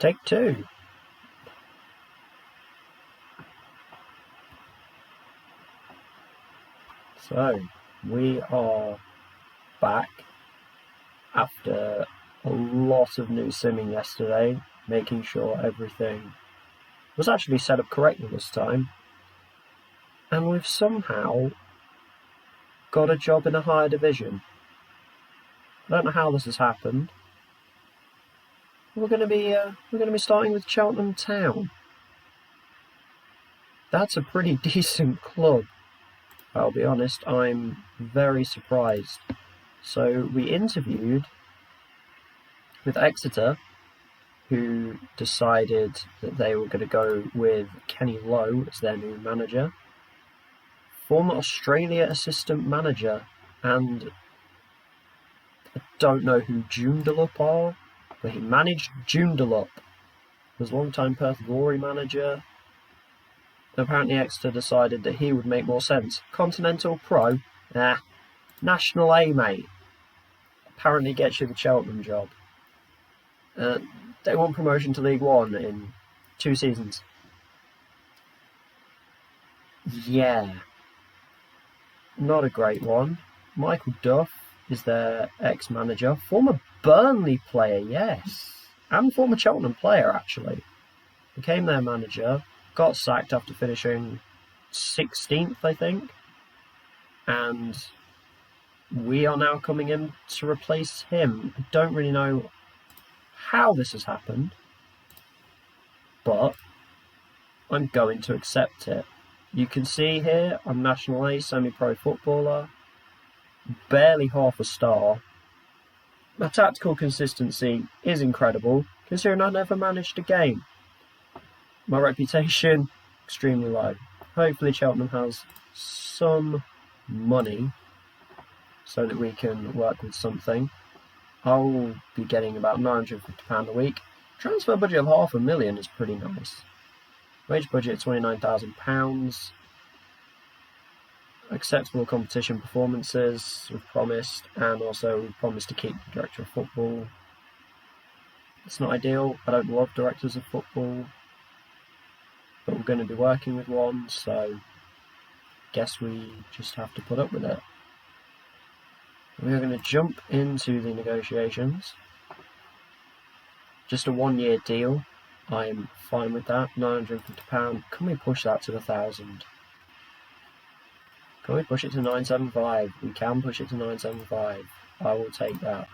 Take two. So, we are back after a lot of new simming yesterday, making sure everything was actually set up correctly this time. And we've somehow got a job in a higher division. I don't know how this has happened. We're going to be starting with Cheltenham Town. That's a pretty decent club. I'll be honest, I'm very surprised. So we interviewed with Exeter, who decided that they were going to go with Kenny Lowe as their new manager. Former Australia assistant manager, and I don't know who Joondalup are, but he managed Joondalup. Was long-time Perth Glory manager. Apparently Exeter decided that he would make more sense. Continental Pro? Nah. National A, mate. Apparently gets you the Cheltenham job. They want promotion to League One in 2 seasons. Yeah. Not a great one. Michael Duff is their ex-manager. Former Burnley player, yes. And former Cheltenham player, actually. Became their manager. Got sacked after finishing 16th, I think. And we are now coming in to replace him. I don't really know how this has happened, but I'm going to accept it. You can see here, I'm National A, semi-pro footballer. Barely half a star. My tactical consistency is incredible, considering I never managed a game. My reputation, extremely low. Hopefully Cheltenham has some money so that we can work with something. I'll be getting about £950 a week. Transfer budget of £500,000 is pretty nice. Wage budget £29,000. Acceptable competition performances we've promised, and also we've promised to keep the director of football. It's not ideal. I don't love directors of football, but we're going to be working with one, so guess we just have to put up with it. We're going to jump into the negotiations. Just a 1-year deal. I'm fine with that. £950. Can we push that to 1,000? Can we push it to 975? We can push it to 975. I will take that.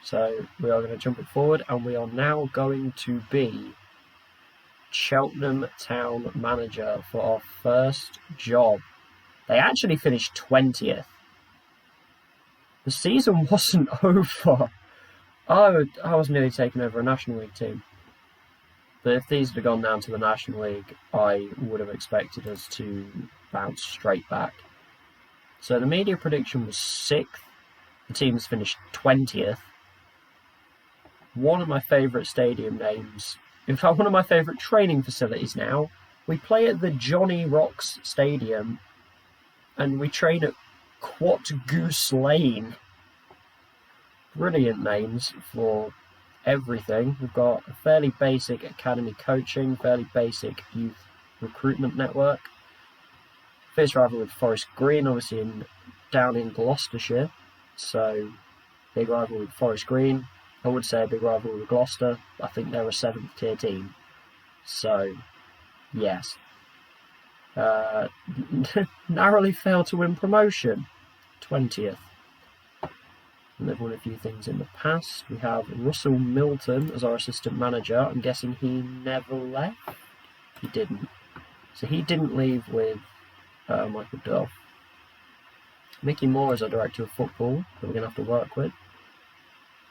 So we are going to jump it forward, and we are now going to be Cheltenham Town manager for our first job. They actually finished 20th. The season wasn't over. I was nearly taking over a National League team. But if these had gone down to the National League, I would have expected us to bounce straight back. So the media prediction was 6th. The team's finished 20th. One of my favourite stadium names. In fact, one of my favourite training facilities now. We play at the Johnny Rocks Stadium, and we train at Quat Goose Lane. Brilliant names for everything. We've got a fairly basic academy coaching, fairly basic youth recruitment network. Fierce rival with Forest Green, obviously down in Gloucestershire. So, big rival with Forest Green. I would say a big rival with Gloucester. I think they're a 7th tier team. So, yes. Narrowly failed to win promotion. 20th. And they've won a few things in the past. We have Russell Milton as our assistant manager. I'm guessing he never left. He didn't. So he didn't leave with Michael Duff. Mickey Moore is our director of football that we're going to have to work with.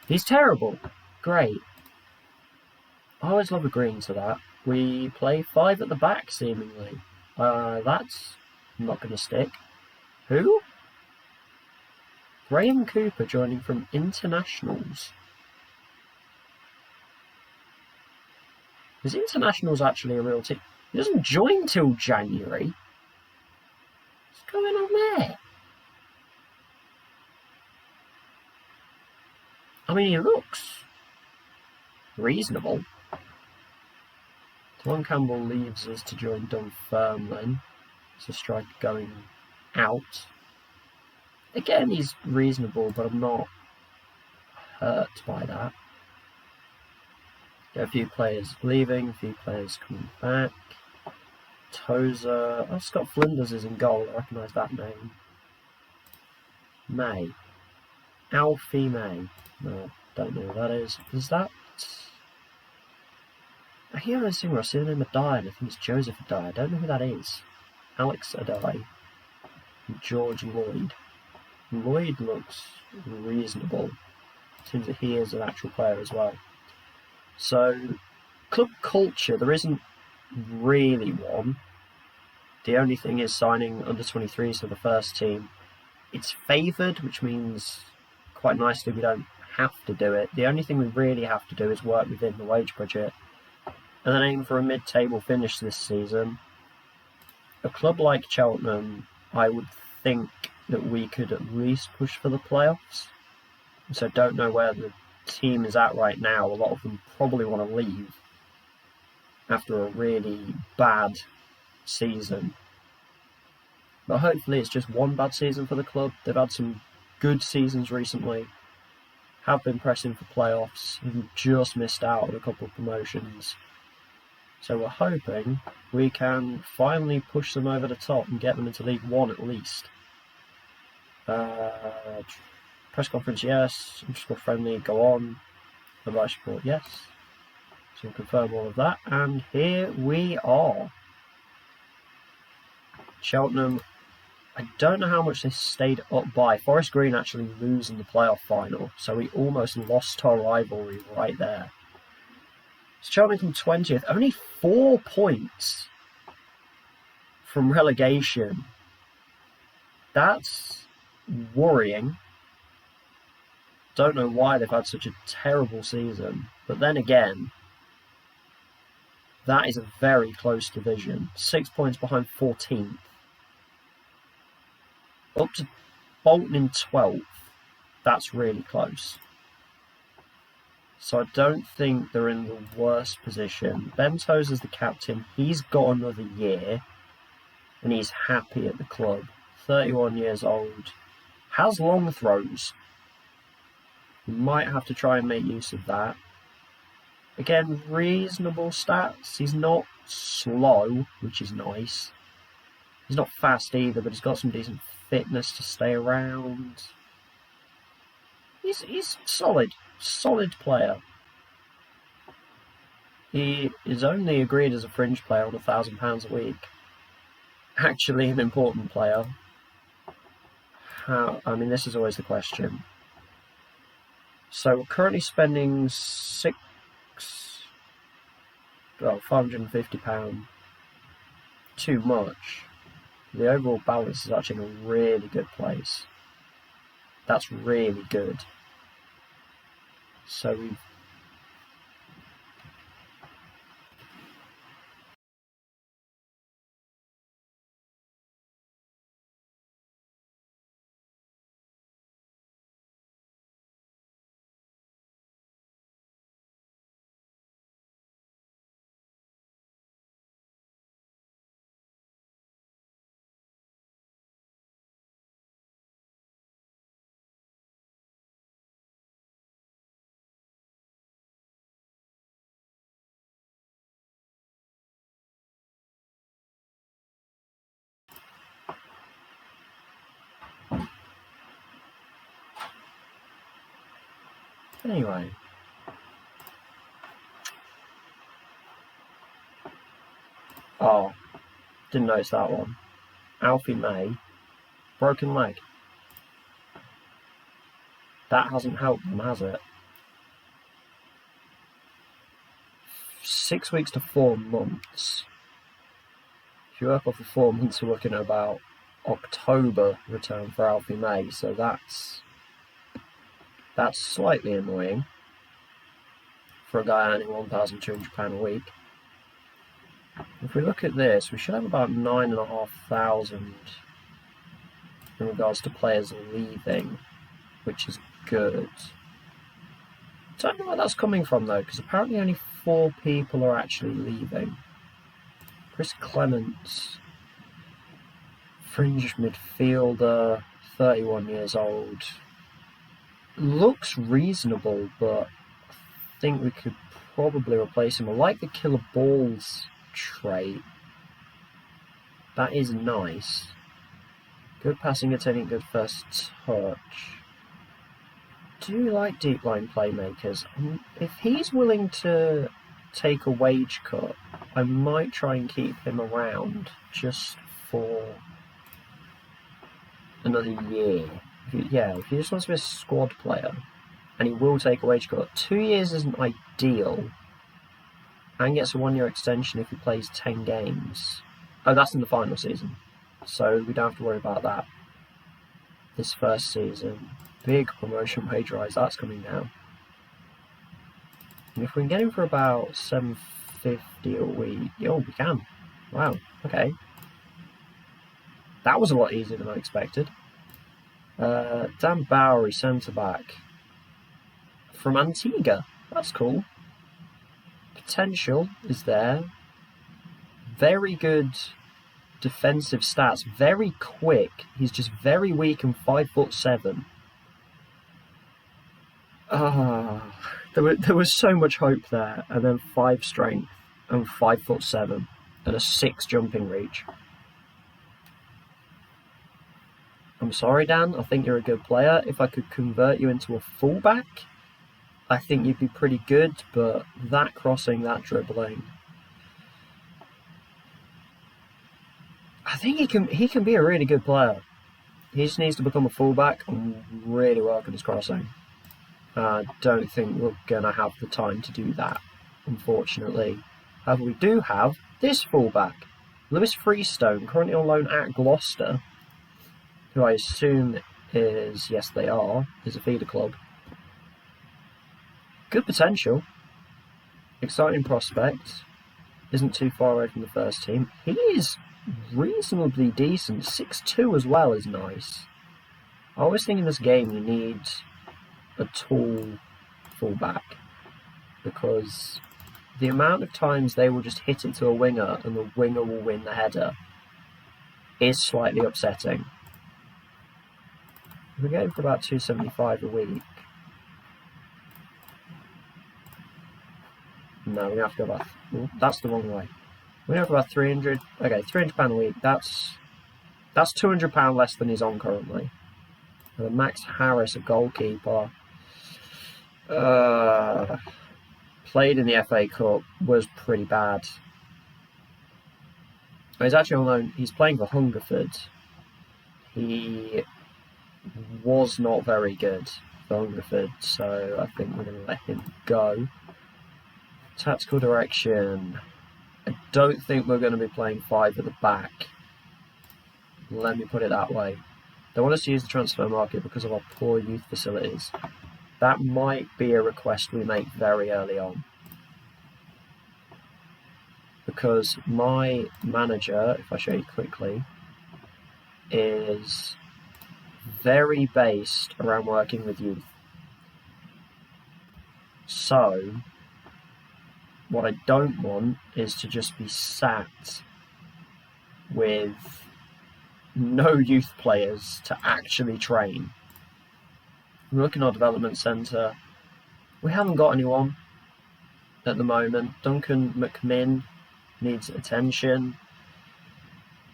He's terrible. Great. I always love agreeing to that. We play 5 at the back, seemingly. That's not going to stick. Who? Graham Cooper joining from Internationals. Is Internationals actually a real team? He doesn't join till January. What's going on there? I mean, he looks reasonable. Delon Campbell leaves us to join Dunfermline. It's a striker going out. Again, he's reasonable, but I'm not hurt by that. Get a few players leaving, a few players coming back. Tozer. Oh, Scott Flinders is in goal. I recognise that name. May. Alfie May. No, don't know who that is. Is that... I hear this thing where I see the name Adai, and I think it's Joseph Adai. I don't know who that is. Alex Adai. George Lloyd. Lloyd looks reasonable. Seems that he is an actual player as well. So, club culture, there isn't really one. The only thing is signing under 23s for the first team. It's favoured, which means quite nicely we don't have to do it. The only thing we really have to do is work within the wage budget and then aim for a mid-table finish this season. A club like Cheltenham, I would think that we could at least push for the playoffs. So I don't know where the team is at right now. A lot of them probably want to leave after a really bad season. But hopefully it's just one bad season for the club. They've had some good seasons recently, have been pressing for playoffs, and just missed out on a couple of promotions. So we're hoping we can finally push them over the top and get them into League One at least. Press conference, yes. Underscore friendly, go on. Live support, yes. So we'll confirm all of that. And here we are. Cheltenham, I don't know how much they stayed up by. Forest Green actually lose in the playoff final, so we almost lost our rivalry right there. So Cheltenham come 20th, only 4 points from relegation. That's worrying. Don't know why they've had such a terrible season, but then again, that is a very close division. 6 points behind 14th. Up to Bolton in 12th. That's really close. So I don't think they're in the worst position. Ben Tozer's the captain. He's got another year, and he's happy at the club. 31 years old. Has long throws. We might have to try and make use of that. Again, reasonable stats. He's not slow, which is nice. He's not fast either, but he's got some decent fitness to stay around. He's solid. Solid player. He is only agreed as a fringe player on £1,000 a week. Actually an important player. I mean, this is always the question. So we're currently spending £550. Too much. The overall balance is actually in a really good place. That's really good. So we've... Anyway. Oh, didn't notice that one. Alfie May. Broken leg. That hasn't helped them, has it? 6 weeks to 4 months. If you work off the 4 months, we're looking at about October return for Alfie May, so that's slightly annoying for a guy earning £1,200 a week. If we look at this, we should have about 9,500 in regards to players leaving, which is good. Don't know where that's coming from though, because apparently only 4 people are actually leaving. Chris Clements, fringe midfielder, 31 years old. Looks reasonable, but I think we could probably replace him. I like the killer balls trait. That is nice. Good passing, attending, good first touch. Do like deep line playmakers. If he's willing to take a wage cut, I might try and keep him around just for another year. If he just wants to be a squad player, and he will take a wage cut. 2 years isn't ideal, and gets a 1-year extension if he plays 10 games. Oh, that's in the final season, so we don't have to worry about that. This first season, big promotion wage rise, that's coming now. And if we can get him for about $7.50 a week, we can. Wow, okay. That was a lot easier than I expected. Dan Bowery, centre-back. From Antigua. That's cool. Potential is there. Very good defensive stats. Very quick. He's just very weak and 5'7". There was so much hope there. And then 5 strength and 5'7" and a 6 jumping reach. I'm sorry, Dan. I think you're a good player. If I could convert you into a fullback, I think you'd be pretty good, but that crossing, that dribbling, I think he can be a really good player. He just needs to become a fullback and really work on his crossing. I don't think we're going to have the time to do that, unfortunately. However, we do have this fullback, Lewis Freestone, currently on loan at Gloucester, who I assume is, yes they are, is a feeder club. Good potential. Exciting prospect. Isn't too far away from the first team. He is reasonably decent. 6'2" as well is nice. I always think in this game you need a tall fullback, because the amount of times they will just hit it to a winger and the winger will win the header is slightly upsetting. We're getting for about $2.75 a week. No, we have to go about... that's the wrong way. We have about 300... Okay, £300 a week. That's £200 less than he's on currently. And then Max Harris, a goalkeeper, played in the FA Cup, was pretty bad. He's actually on loan. He's playing for Hungerford. He was not very good for Hungerford, so I think we're going to let him go. Tactical direction. I don't think we're going to be playing 5 at the back. Let me put it that way. They want us to use the transfer market because of our poor youth facilities. That might be a request we make very early on. Because my manager, if I show you quickly, is very based around working with youth. So, what I don't want is to just be sat with no youth players to actually train. We're looking at our development centre. We haven't got anyone at the moment. Duncan McMinn needs attention.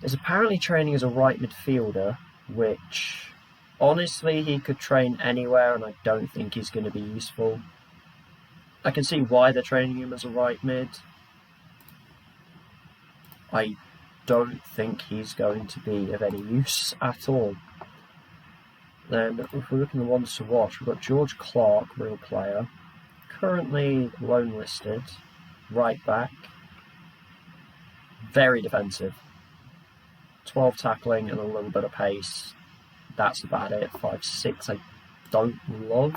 Is apparently training as a right midfielder, which honestly he could train anywhere and I don't think he's going to be useful. I can see why they're training him as a right mid. I don't think he's going to be of any use at all. Then, if we're looking at the ones to watch, we've got George Clark, real player, currently loan listed, right back, very defensive, 12 tackling and a little bit of pace. That's about it. 5'6", I don't love.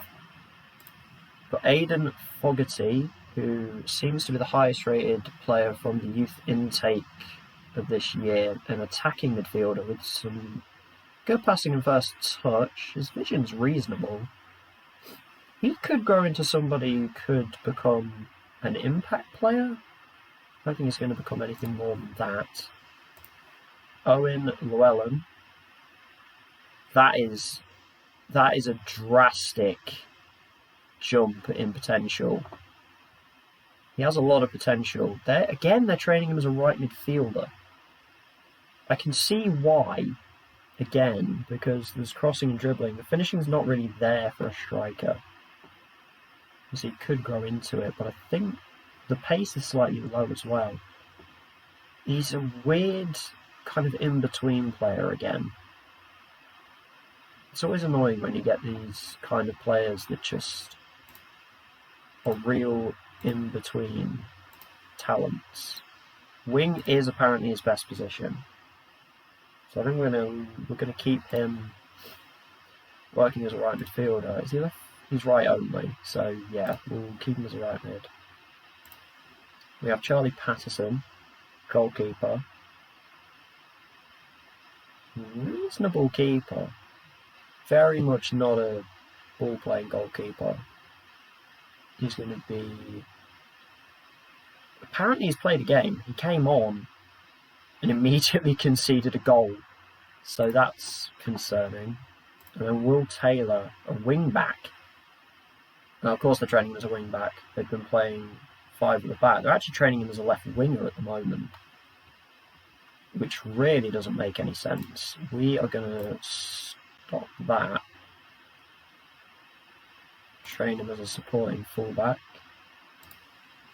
Got Aidan Fogarty, who seems to be the highest rated player from the youth intake of this year, an attacking midfielder with some good passing and first touch. His vision's reasonable. He could grow into somebody who could become an impact player. I don't think he's going to become anything more than that. Owen Llewellyn. That is a drastic jump in potential. He has a lot of potential. They're training him as a right midfielder. I can see why, again, because there's crossing and dribbling. The finishing's not really there for a striker. So he could grow into it, but I think the pace is slightly low as well. He's a weird kind of in-between player again. It's always annoying when you get these kind of players that just are real in-between talents. Wing is apparently his best position. So I think we're gonna keep him working as a right midfielder. Is he left? He's right only. So yeah, we'll keep him as a right mid. We have Charlie Patterson, goalkeeper. Reasonable keeper. Very much not a ball-playing goalkeeper. He's going to be... Apparently he's played a game. He came on and immediately conceded a goal. So that's concerning. And then Will Taylor, a wing-back. Now, of course, they're training him as a wing-back. They've been playing 5 at the back. They're actually training him as a left winger at the moment, which really doesn't make any sense. We are going to stop that. Train him as a supporting fullback.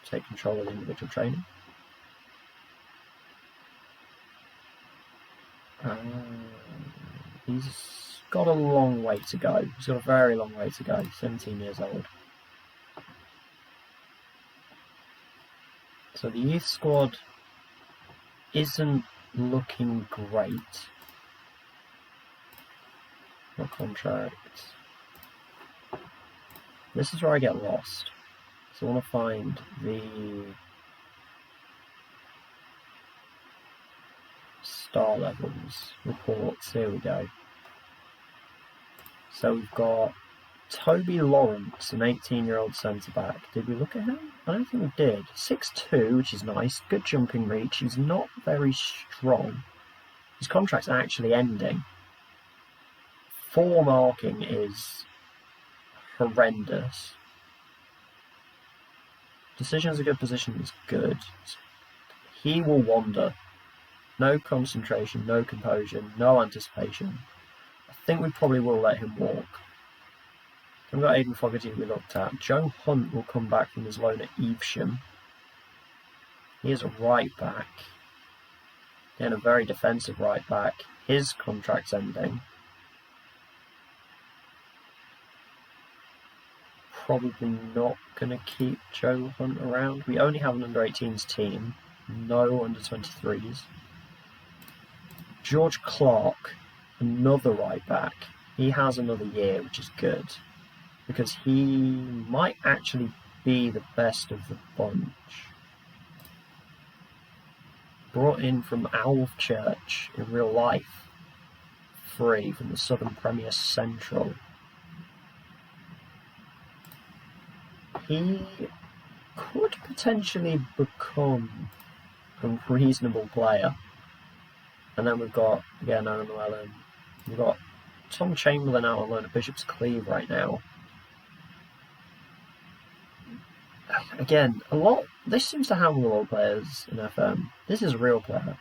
Take control of the individual training. He's got a long way to go. He's got a very long way to go. 17 years old. So the youth squad isn't looking great. No contract. This is where I get lost. So I want to find the star levels reports. Here we go. So we've got Toby Lawrence, an 18-year-old centre-back. Did we look at him? I don't think we did. 6'2", which is nice. Good jumping reach. He's not very strong. His contract's actually ending. 4 marking is horrendous. Decisions a good position is good. He will wander. No concentration, no composure, no anticipation. I think we probably will let him walk. We've got Aidan Fogarty we looked at. Joe Hunt will come back from his loan at Evesham. He is a right back. Again, a very defensive right back. His contract's ending. Probably not going to keep Joe Hunt around. We only have an under-18s team. No under-23s. George Clark, another right back. He has another year, which is good, because he might actually be the best of the bunch. Brought in from Alvechurch in real life. Free from the Southern Premier Central. He could potentially become a reasonable player. And then we've got, again, Owen Llewellyn. We've got Tom Chamberlain out on loan at Bishop's Cleeve right now. Again, this seems to happen with all players in FM. This is a real player.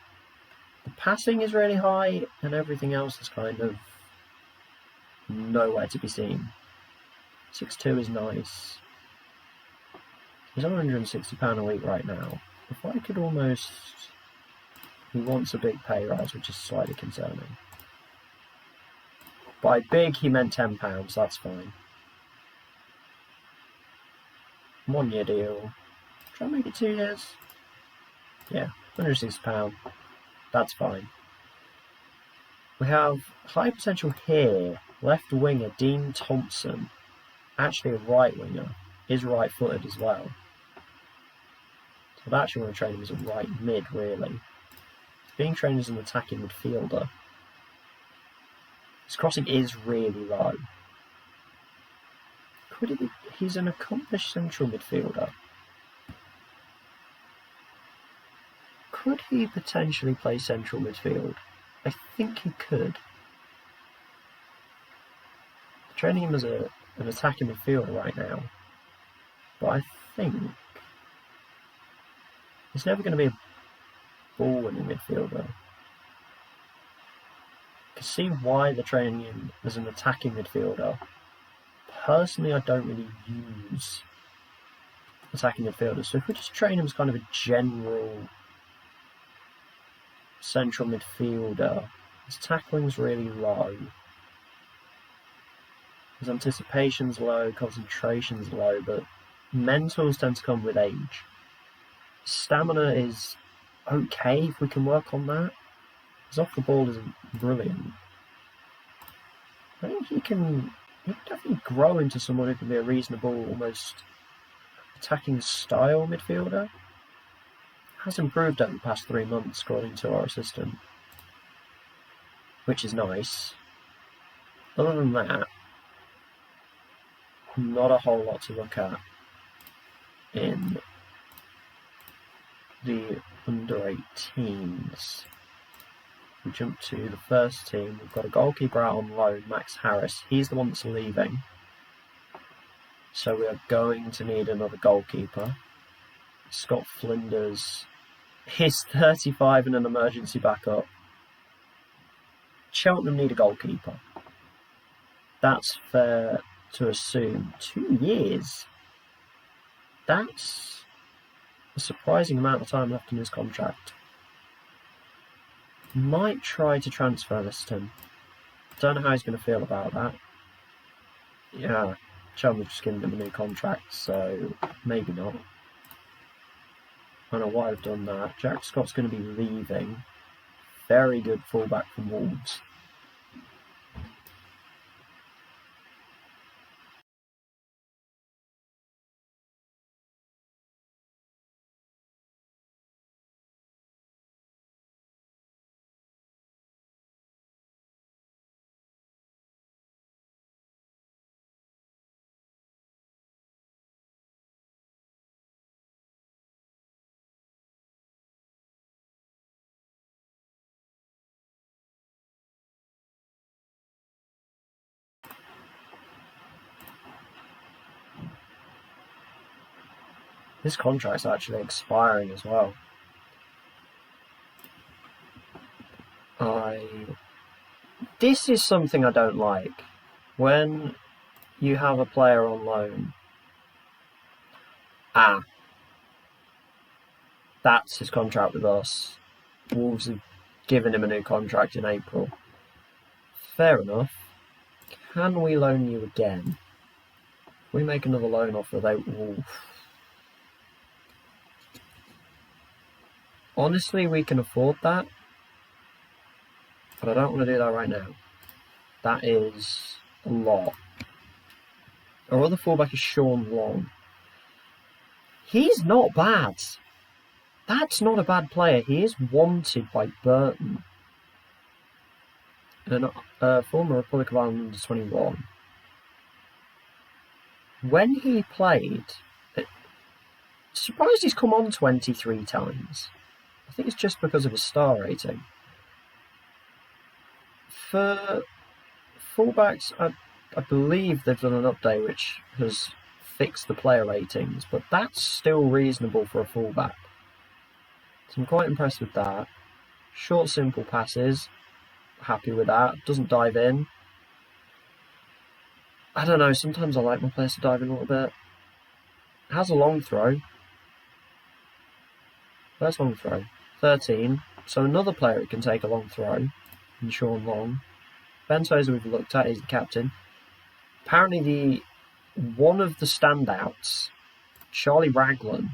The passing is really high, and everything else is kind of nowhere to be seen. 6'2" is nice. He's on £160 a week right now. If I could almost... He wants a big pay rise, which is slightly concerning. By big, he meant £10, that's fine. 1 year deal. Try and make it 2 years. Yeah, £160. That's fine. We have high potential here. Left winger Dean Thompson. Actually a right winger. Is right footed as well. So I'd actually want to train him as a right mid, really. He's being trained as an attacking midfielder. His crossing is really low. Could he be? He's an accomplished central midfielder. Could he potentially play central midfield? I think he could. Training him as an attacking midfielder right now. But I think he's never going to be a ball-winning midfielder. I can see why they're training him as an attacking midfielder. Personally, I don't really use attacking midfielders. So if we just train him as kind of a general central midfielder, his tackling's really low. His anticipation's low, concentration's low, but mentals tend to come with age. Stamina is okay if we can work on that. His off the ball isn't brilliant. I think he can definitely grow into someone who can be a reasonable, almost attacking style midfielder. Has improved over the past 3 months according to our assistant, which is nice. Other than that, not a whole lot to look at in the under 18s. We jump to the first team. We've got a goalkeeper out on loan, Max Harris. He's the one that's leaving. So we are going to need another goalkeeper. Scott Flinders is 35 and an emergency backup. Cheltenham need a goalkeeper. That's fair to assume. 2 years. That's a surprising amount of time left in his contract. Might try to transfer this to him. Don't know how he's going to feel about that. Yeah, Cheltenham just given him a new contract, so maybe not. I don't know why I've done that. Jack Scott's going to be leaving. Very good fullback from Wolves. His contract's actually expiring as well. This is something I don't like. When you have a player on loan. That's his contract with us. Wolves have given him a new contract in April. Fair enough. Can we loan you again? If we make another loan offer, they will... Honestly, we can afford that. But I don't want to do that right now. That is a lot. Our other fullback is Sean Long. He's not bad. That's not a bad player. He is wanted by Burton. And former Republic of Ireland under 21. When he played, surprised he's come on 23 times. I think it's just because of his star rating. For fullbacks, I believe they've done an update which has fixed the player ratings, but that's still reasonable for a fullback. So I'm quite impressed with that. Short, simple passes. Happy with that. Doesn't dive in. I don't know, sometimes I like my players to dive in a little bit. Has a long throw. First long throw. 13. So another player who can take a long throw. And Sean Long. Ben Tozer we've looked at, he's the captain. Apparently one of the standouts, Charlie Raglan.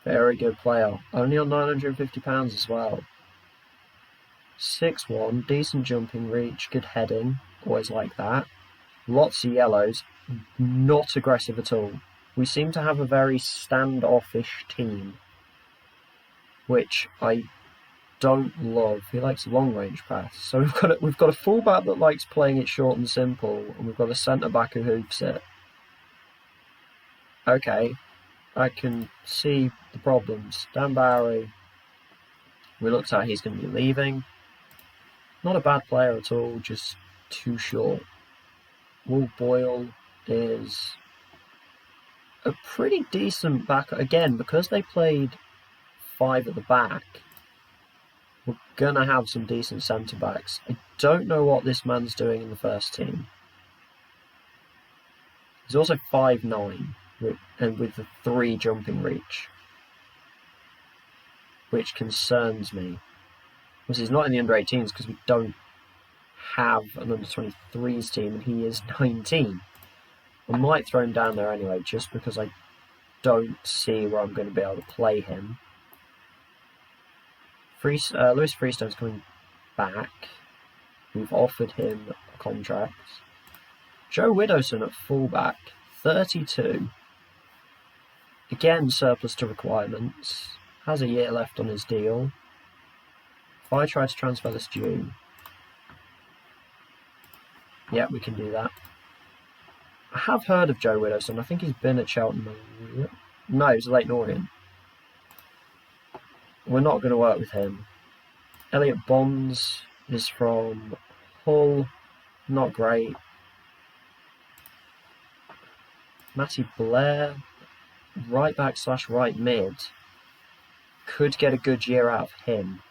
Very good player. Only on £950 as well. 6'1", decent jumping reach, good heading. Always like that. Lots of yellows. Not aggressive at all. We seem to have a very standoffish team, which I don't love. He likes long range pass. So we've got a fullback that likes playing it short and simple, and we've got a centre back who hoofs it. Okay, I can see the problems. Dan Barry, we looked at, he's going to be leaving. Not a bad player at all, just too short. Will Boyle is a pretty decent back. Again, because they played 5 at the back, we're going to have some decent centre-backs. I don't know what this man's doing in the first team. He's also 5'9", and with the 3 jumping reach, which concerns me. Because he's not in the under-18s because we don't have an under-23s team, and he is 19. I might throw him down there anyway, just because I don't see where I'm going to be able to play him. Lewis Freestone's coming back. We've offered him a contract. Joe Widdowson at fullback, 32. Again, surplus to requirements. Has a year left on his deal. If I try to transfer this due, yeah, we can do that. I have heard of Joe Widdowson. I think he's been at Cheltenham. No, he's a Leyton Orient. We're not going to work with him. Elliot Bonds is from Hull. Not great. Matty Blair, right back / right mid. Could get a good year out of him.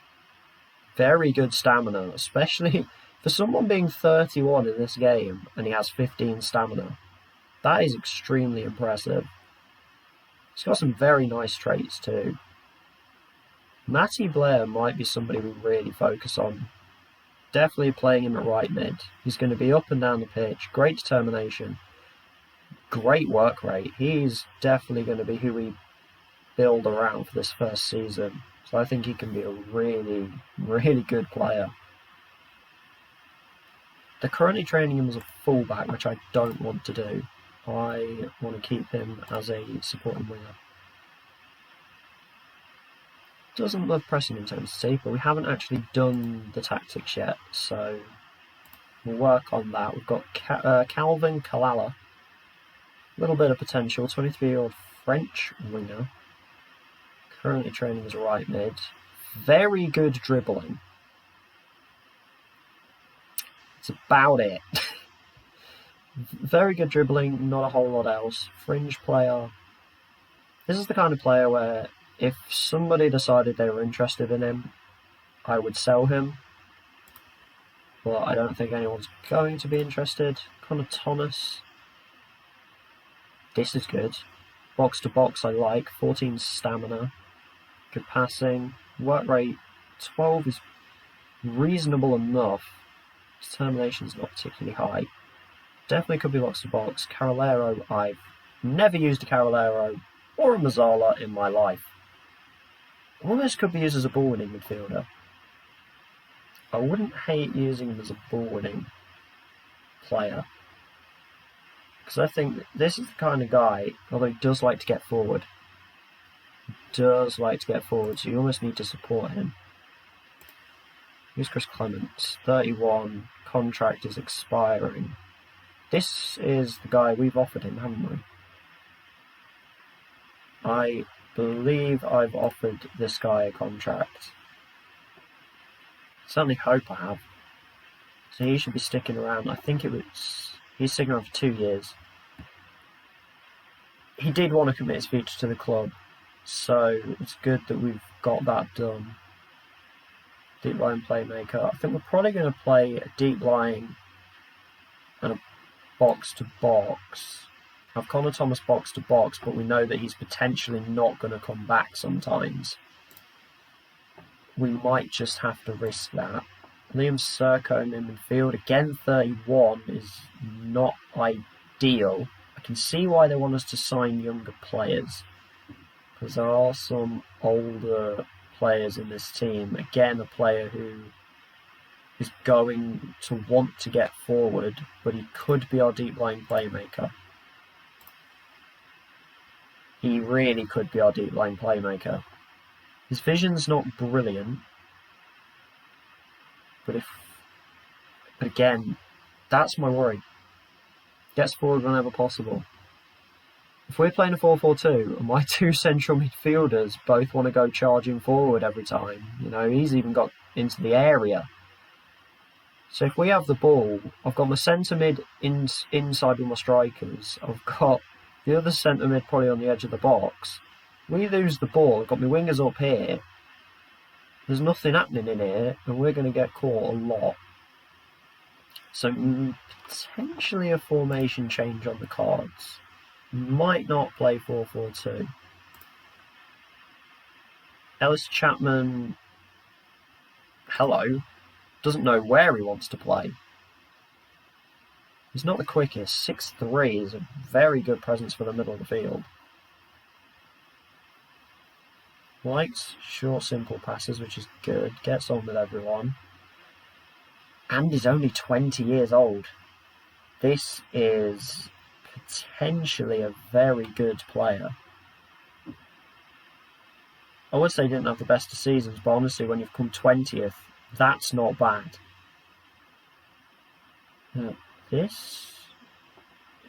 Very good stamina, especially for someone being 31 in this game and he has 15 stamina. That is extremely impressive. He's got some very nice traits too. Matty Blair might be somebody we really focus on. Definitely playing him at right mid. He's going to be up and down the pitch. Great determination. Great work rate. He's definitely going to be who we build around for this first season. So I think he can be a really, really good player. They're currently training him as a fullback, which I don't want to do. I want to keep him as a supporting winger. Doesn't love pressing intensity, but we haven't actually done the tactics yet, so we'll work on that. We've got Calvin Kalala. A little bit of potential, 23-year-old French winger. Currently training as a right mid. Very good dribbling. That's about it. Very good dribbling, not a whole lot else. Fringe player. This is the kind of player where if somebody decided they were interested in him, I would sell him. But I don't think anyone's going to be interested. Connor Thomas. This is good. Box to box I like. 14 stamina. Good passing. Work rate 12 is reasonable enough. His determination is not particularly high. Definitely could be box to box. Carolero, I've never used a Carolero or a Mazzala in my life. Almost could be used as a ball winning midfielder. I wouldn't hate using him as a ball winning player. Because I think this is the kind of guy, although he does like to get forward. So you almost need to support him. Here's Chris Clements, 31, contract is expiring. This is the guy we've offered him, haven't we? I believe I've offered this guy a contract. Certainly hope I have. So he should be sticking around. I think he's sticking around for 2 years. He did want to commit his future to the club, so it's good that we've got that done. Deep line playmaker. I think we're probably going to play a deep line and a box to box. Have Connor Thomas box to box, but we know that he's potentially not going to come back sometimes. We might just have to risk that. Liam Serco in midfield, again 31, is not ideal. I can see why they want us to sign younger players, because there are some older players in this team. Again, a player who is going to want to get forward, but he could be our deep line playmaker. He really could be our deep line playmaker. His vision's not brilliant, But again, that's my worry. Gets forward whenever possible. If we're playing a 4-4-2 and my two central midfielders both want to go charging forward every time, he's even got into the area. So if we have the ball, I've got my centre mid inside with my strikers. I've got the other centre mid probably on the edge of the box. We lose the ball. I've got my wingers up here. There's nothing happening in here, and we're going to get caught a lot. So potentially a formation change on the cards. Might not play 4-4-2. Ellis Chapman, hello, doesn't know where he wants to play. He's not the quickest. 6'3" is a very good presence for the middle of the field. Likes short, simple passes, which is good. Gets on with everyone. And he's only 20 years old. This is potentially a very good player. I would say he didn't have the best of seasons, but honestly, when you've come 20th, that's not bad. This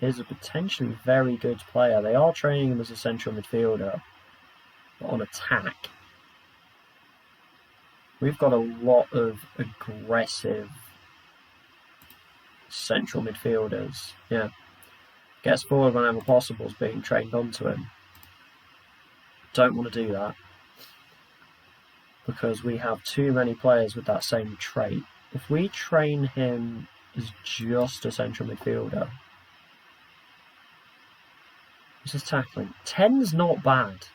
is a potentially very good player. They are training him as a central midfielder, but on attack. We've got a lot of aggressive central midfielders. Yeah. Gets forward whenever possible is being trained onto him. Don't want to do that, because we have too many players with that same trait. If we train him as just a central midfielder, this is tackling. 10's not bad.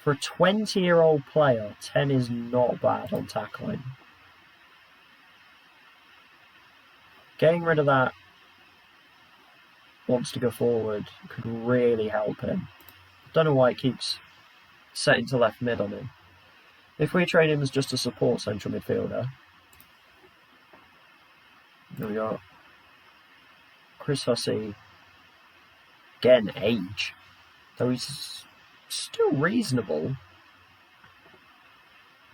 For a 20-year-old player, 10 is not bad on tackling. Getting rid of that wants to go forward could really help him. Don't know why it keeps setting to left mid on him. If we train him as just a support central midfielder, there we go. Chris Hussey, again, age, though he's still reasonable.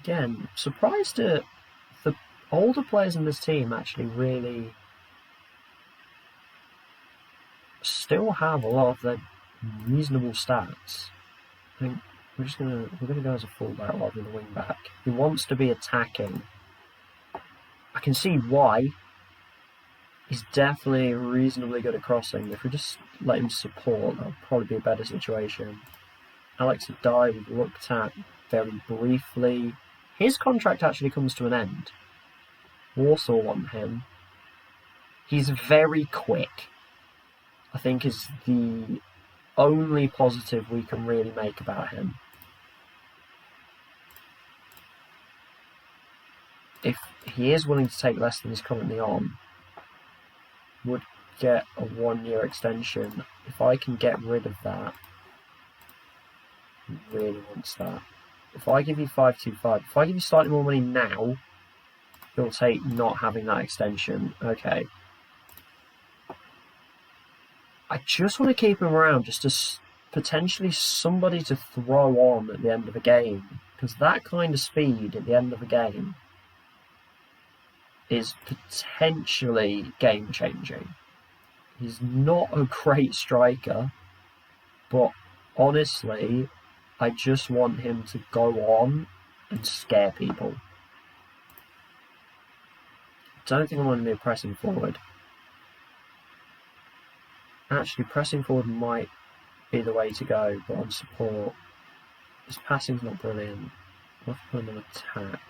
Again, surprised at the older players in this team actually really still have a lot of their reasonable stats. I think we're gonna go as a fullback rather than a wing back. He wants to be attacking. I can see why. He's definitely reasonably good at crossing. If we just let him support, that'll probably be a better situation. Alex Adai we've looked at very briefly. His contract actually comes to an end. Warsaw want him. He's very quick, I think, is the only positive we can really make about him. If he is willing to take less than he's currently on, would get a 1-year extension. If I can get rid of that, he really wants that. If I give you 525, if I give you slightly more money now, he'll take not having that extension. Okay. I just want to keep him around just as potentially somebody to throw on at the end of a game, because that kind of speed at the end of a game is potentially game-changing. He's not a great striker, but honestly, I just want him to go on and scare people. Don't think I want to be pressing forward. Actually, pressing forward might be the way to go, but on support, his passing's not brilliant. I'll have to put him on attack.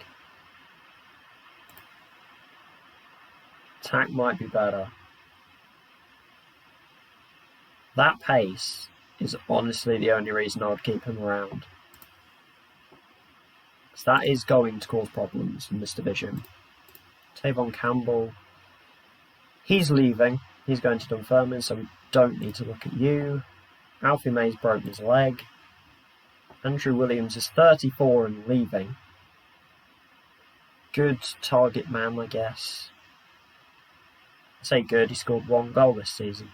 Attack might be better. That pace is honestly the only reason I would keep him around, because that is going to cause problems in this division. Tavon Campbell, he's leaving. He's going to Dunfermline, so we don't need to look at you. Alfie May's broken his leg. Andrew Williams is 34 and leaving. Good target man, I guess. I say good, he scored 1 goal this season.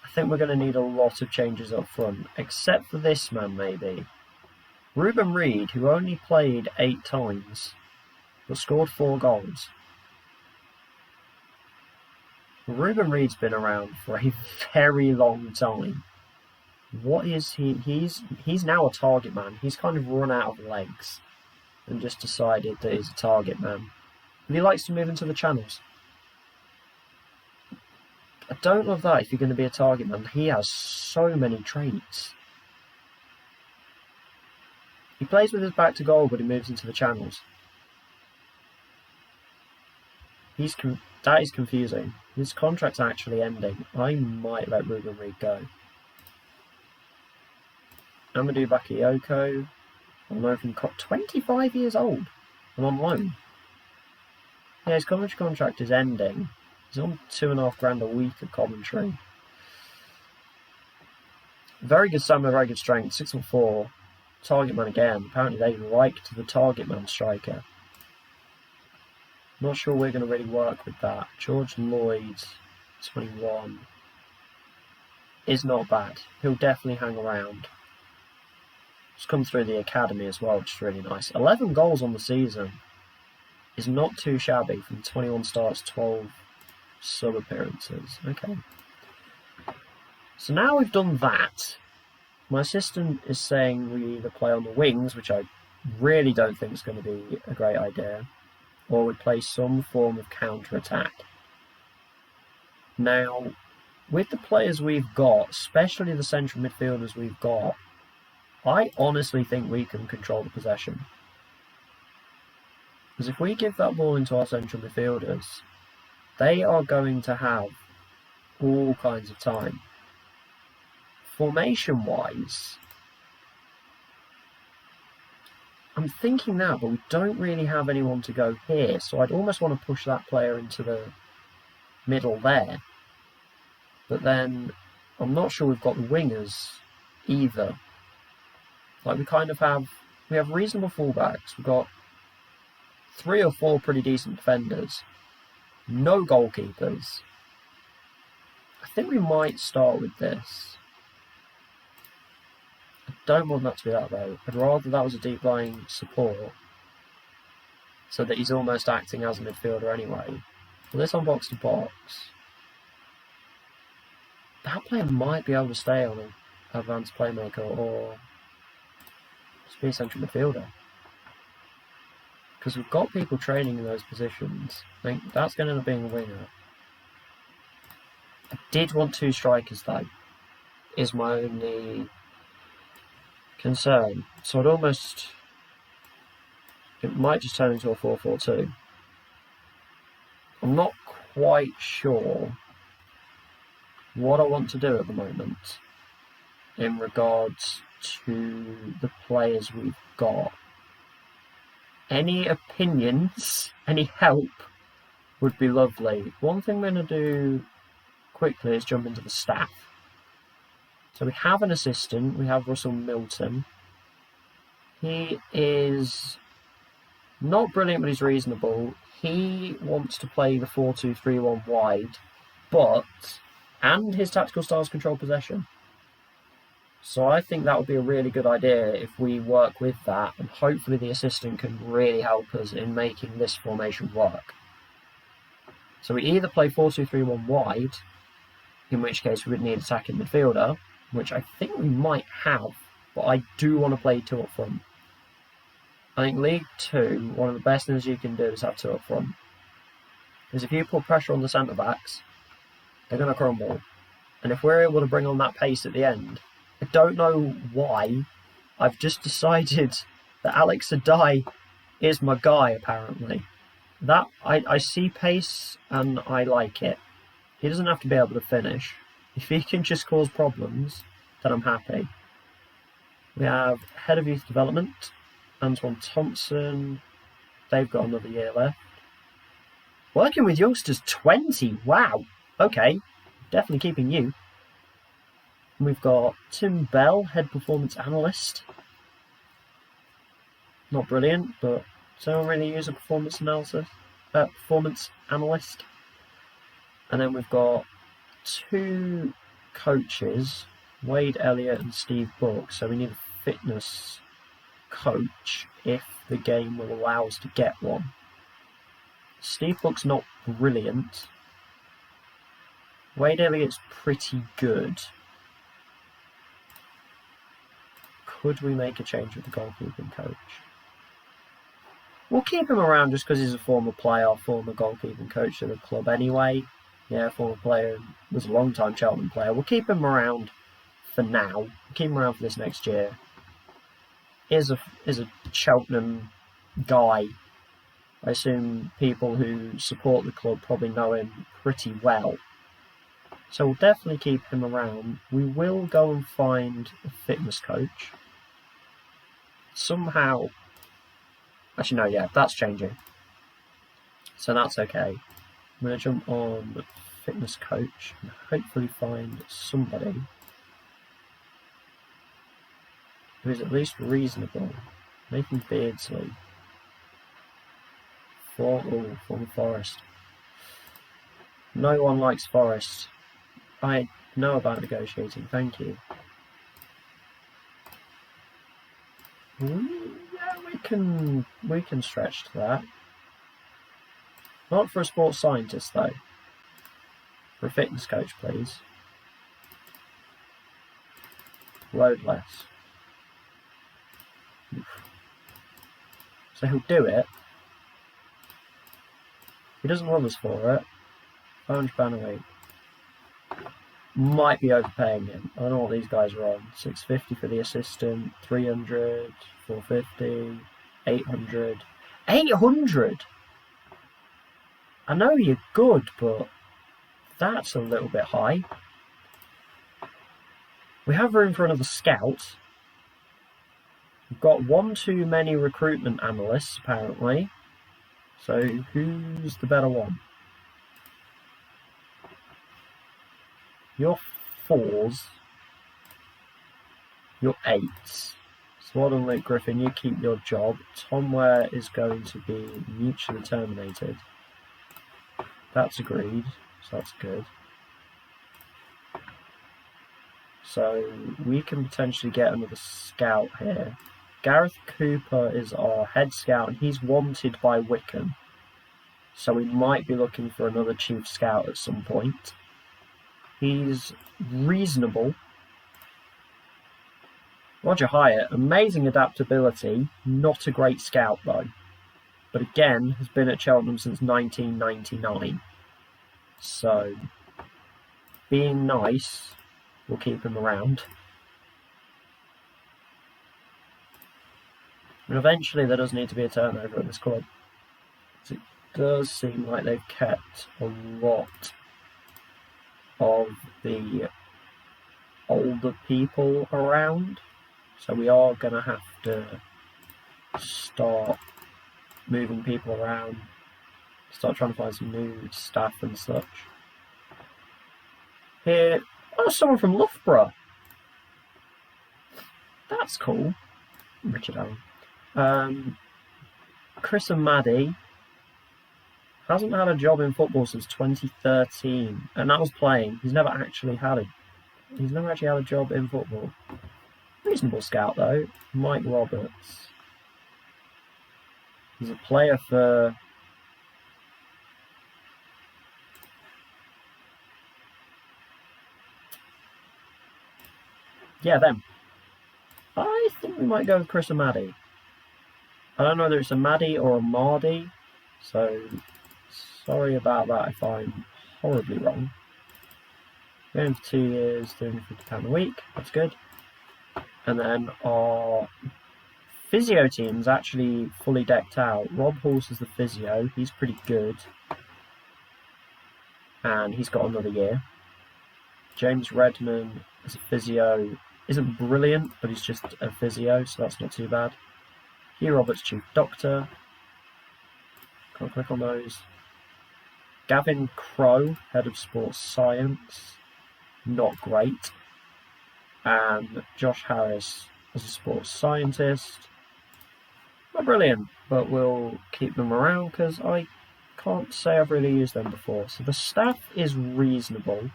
I think we're going to need a lot of changes up front, except for this man maybe. Ruben Reid, who only played 8 times, but scored 4 goals. Ruben Reed's been around for a very long time. What is he? He's now a target man. He's kind of run out of legs and just decided that he's a target man. And he likes to move into the channels. I don't love that if you're going to be a target man. He has so many traits. He plays with his back to goal, but he moves into the channels. That is confusing. His contract's actually ending. I might let Ruben Reed go. Amadou Bakayoko, on loan from 25 years old and on loan. Yeah, his Coventry contract is ending. He's on £2,500 a week at Coventry. Very good stamina, very good strength, 6'4". Target man again. Apparently they liked the target man striker. Not sure we're going to really work with that. George Lloyd, 21, is not bad. He'll definitely hang around. He's come through the academy as well, which is really nice. 11 goals on the season is not too shabby from 21 starts, 12 sub appearances. Okay. So now we've done that. My assistant is saying we either play on the wings, which I really don't think is going to be a great idea, or we play some form of counter-attack. Now, with the players we've got, especially the central midfielders we've got, I honestly think we can control the possession. Because if we give that ball into our central midfielders, they are going to have all kinds of time. Formation-wise, I'm thinking that, but we don't really have anyone to go here, so I'd almost want to push that player into the middle there. But then, I'm not sure we've got the wingers either. Like, we have reasonable fullbacks, we've got 3 or 4 pretty decent defenders, no goalkeepers. I think we might start with this. I don't want that to be that though. I'd rather that was a deep lying support, so that he's almost acting as a midfielder anyway. But this on box to box, that player might be able to stay on an advanced playmaker or just be a central midfielder. Because we've got people training in those positions. I think that's going to end up being a winger. I did want 2 strikers though, is my only concern. So it might just turn into a 4-4-2. I'm not quite sure what I want to do at the moment in regards to the players we've got. Any opinions, any help would be lovely. One thing we're going to do quickly is jump into the staff. So we have an assistant, we have Russell Milton. He is not brilliant, but he's reasonable. He wants to play the 4-2-3-1 wide, and his tactical styles control possession. So I think that would be a really good idea if we work with that, and hopefully the assistant can really help us in making this formation work. So we either play 4-2-3-1 wide, in which case we would need an attacking midfielder, which I think we might have, but I do want to play 2 up front. I think League 2, one of the best things you can do is have 2 up front. Because if you put pressure on the centre-backs, they're going to crumble. And if we're able to bring on that pace at the end, I don't know why, I've just decided that Alex Adai is my guy, apparently. That I see pace and I like it. He doesn't have to be able to finish. If he can just cause problems, then I'm happy. We have Head of Youth Development, Antoine Thompson. They've got another year left. Working with youngsters, 20. Wow. Okay. Definitely keeping you. And we've got Tim Bell, Head Performance Analyst. Not brilliant, but someone really use a performance analyst. And then we've got 2 coaches, Wade Elliott and Steve Book. So we need a fitness coach if the game will allow us to get one. Steepbook's not brilliant. Wade Elliott's pretty good. Could we make a change with the goalkeeping coach? We'll keep him around just because he's a former player, former goalkeeping coach of the club anyway. Yeah, former player, was a long-time Cheltenham player. We'll keep him around for now. We'll keep him around for this next year. Is a Cheltenham guy. I assume people who support the club probably know him pretty well. So we'll definitely keep him around. We will go and find a fitness coach. Somehow... Actually, no, yeah, that's changing. So that's okay. I'm going to jump on fitness coach and hopefully find somebody who is at least reasonable. Nathan Beardsley. From Forest. No one likes Forest. I know about negotiating, thank you. Yeah, we can stretch to that. Not for a sports scientist though. For a fitness coach, please. Load less. Oof. So he'll do it. He doesn't love us for it. £500 a week. Might be overpaying him. I don't know what these guys are on. £650 for the assistant, 300, 450, 800. 800! I know you're good, but that's a little bit high. We have room for another scout. We've got one too many recruitment analysts, apparently. So, who's the better one? You're 4s. You're 8s. Swad and Luke Griffin, you keep your job. Tom Ware is going to be mutually terminated. That's agreed, so that's good. So, we can potentially get another scout here. Gareth Cooper is our head scout, and he's wanted by Wickham. So we might be looking for another chief scout at some point. He's reasonable. Roger Hyatt, amazing adaptability, not a great scout though. But again, has been at Cheltenham since 1999. So, being nice, we'll keep him around. And eventually there does need to be a turnover at this club. It does seem like they've kept a lot of the older people around. So we are going to have to start moving people around. Start trying to find some new staff and such. Here, oh, someone from Loughborough. That's cool. Richard Allen. Chris and Maddie hasn't had a job in football since 2013, and that was playing. He's never actually had a job in football. Reasonable scout though. Mike Roberts. He's a player for them. I think we might go with Chris and Maddie. I don't know whether it's a Maddie or a Mardy, so sorry about that if I'm horribly wrong. Going for 2 years, £350 a week, that's good. And then our physio team's actually fully decked out. Rob Horse is the physio, he's pretty good. And he's got another year. James Redman as a physio isn't brilliant, but he's just a physio, so that's not too bad. Hugh Roberts, chief doctor. Can't click on those. Gavin Crow, head of sports science. Not great. And Josh Harris as a sports scientist. Not brilliant, but we'll keep them around because I can't say I've really used them before. So the staff is reasonable.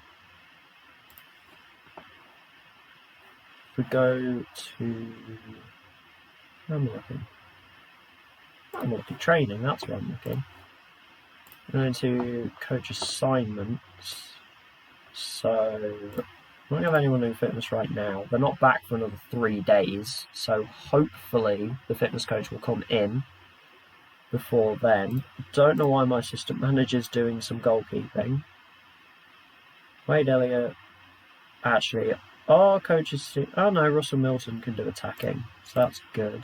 If we go to... where am I looking? I'm looking training, that's where I'm looking. I'm going to coach assignments. So I don't have anyone in fitness right now. They're not back for another 3 days, so hopefully the fitness coach will come in before then. Don't know why my assistant manager's doing some goalkeeping. Wade Elliott, actually, our coaches. Oh no, Russell Milton can do attacking, so that's good.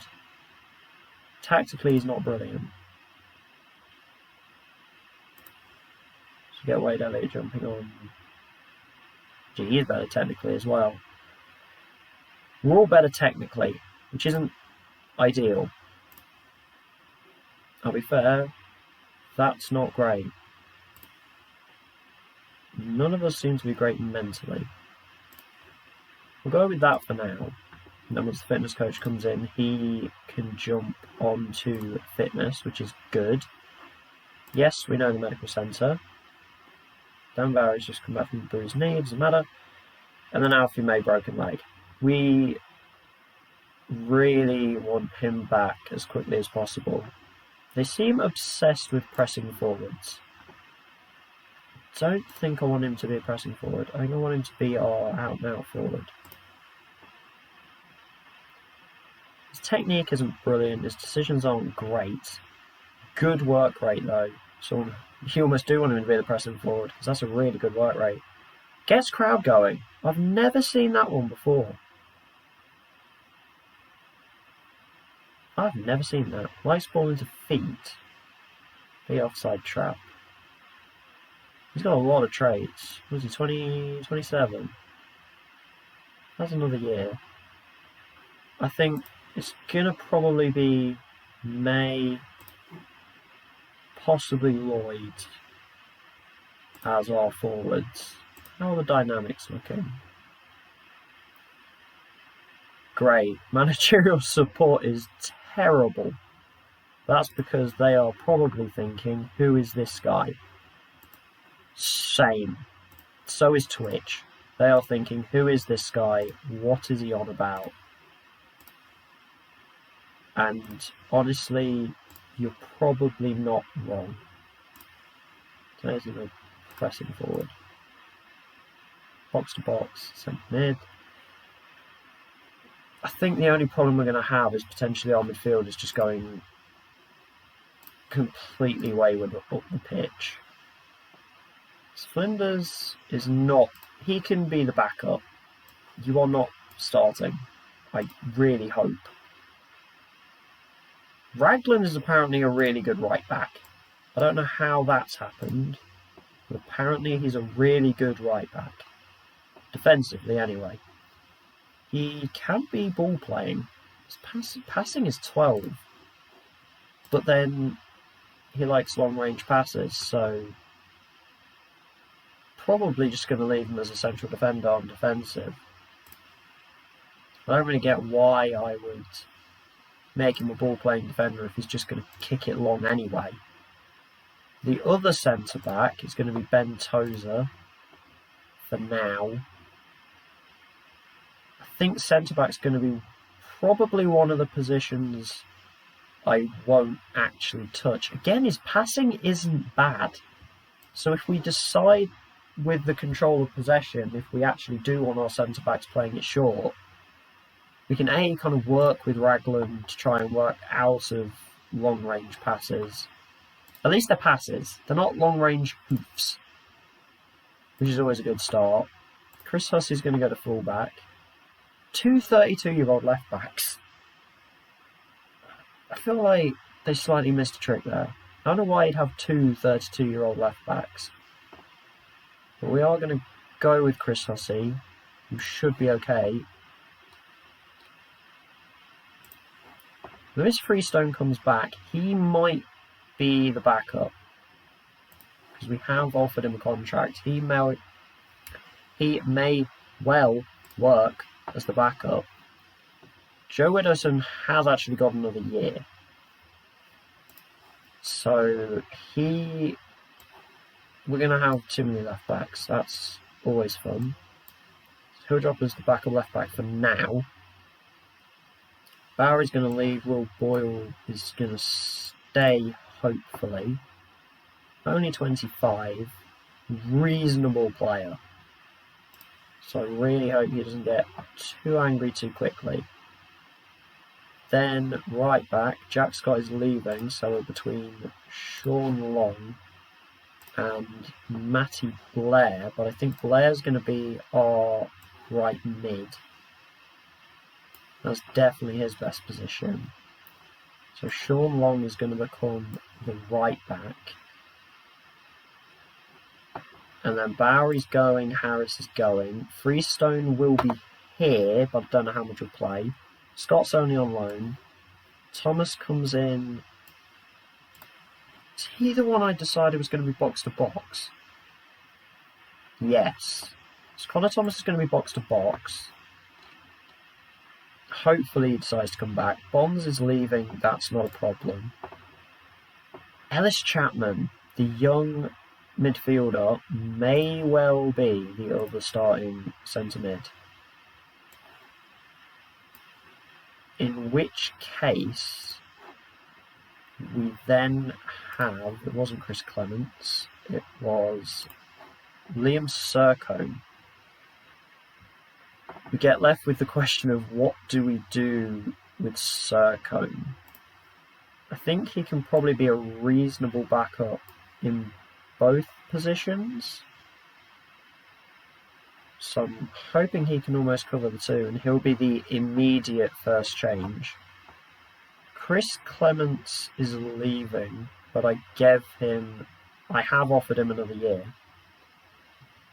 Tactically, he's not brilliant. So get Wade Elliott jumping on. Gee, he's better technically as well. We're all better technically, which isn't ideal. I'll be fair, that's not great. None of us seem to be great mentally. We'll go with that for now. And then once the fitness coach comes in, he can jump onto fitness, which is good. Yes, we know the medical centre. Dan Barry's just come back from the bruised knee, doesn't matter. And then Alfie May, broken leg. We really want him back as quickly as possible. They seem obsessed with pressing forwards. Don't think I want him to be a pressing forward. I think I want him to be our out-and-out forward. His technique isn't brilliant. His decisions aren't great. Good work rate, though. So you almost do want him to be the pressing forward, because that's a really good work rate. Gets crowd going. I've never seen that one before. I've never seen that. Likes ball into feet. The offside trap. He's got a lot of traits. Was he 27? That's another year. I think it's going to probably be May, possibly Lloyd as our forwards. How are the dynamics looking? Great. Managerial support is terrible. That's because they are probably thinking, who is this guy? Same. So is Twitch. They are thinking, who is this guy? What is he on about? And honestly, you're probably not wrong. So there's no pressing forward. Box to box, centre mid. I think the only problem we're going to have is potentially our midfield is just going completely wayward up the pitch. Flinders is not... He can be the backup. You are not starting. I really hope. Raglan is apparently a really good right back. I don't know how that's happened, but apparently he's a really good right back. Defensively, anyway. He can be ball playing. His passing is 12. But then he likes long range passes, so probably just going to leave him as a central defender on defensive. I don't really get why I would make him a ball playing defender if he's just going to kick it long anyway. The other centre back is going to be Ben Tozer for now. I think centre back's going to be probably one of the positions I won't actually touch. Again, his passing isn't bad. So if we decide with the control of possession, if we actually do want our centre backs playing it short, we can kind of work with Raglan to try and work out of long range passes. At least they're passes. They're not long range hoofs, which is always a good start. Chris Hussey's going to go to fullback. Two 32-year-old left backs. I feel like they slightly missed a trick there. I don't know why you'd have two 32-year-old left backs. But we are going to go with Chris Hussey, who should be okay. When Miss Freestone comes back, he might be the backup. Because we have offered him a contract. He may well work as the backup. Joe Widdowson has actually got another year. So we're going to have too many left backs. That's always fun. So he'll drop as the backup left back for now. Bowery's going to leave. Will Boyle is going to stay, hopefully. only 25, reasonable player. So I really hope he doesn't get too angry too quickly. Then right back, Jack Scott is leaving, so we're between Sean Long and Matty Blair, but I think Blair's going to be our right mid. That's definitely his best position. So Sean Long is going to become the right back. And then Bowery's going, Harris is going. Freestone will be here, but I don't know how much he'll play. Scott's only on loan. Thomas comes in. Is he the one I decided was going to be box to box? Yes. So Connor Thomas is going to be box to box. Hopefully he decides to come back. Bonds is leaving, that's not a problem. Ellis Chapman, the young midfielder, may well be the other starting centre mid. In which case, we then have, it wasn't Chris Clements, it was Liam Sercombe. We get left with the question of what do we do with Sercombe? I think he can probably be a reasonable backup in both positions. So I'm hoping he can almost cover the two, and he'll be the immediate first change. Chris Clements is leaving, but I have offered him another year.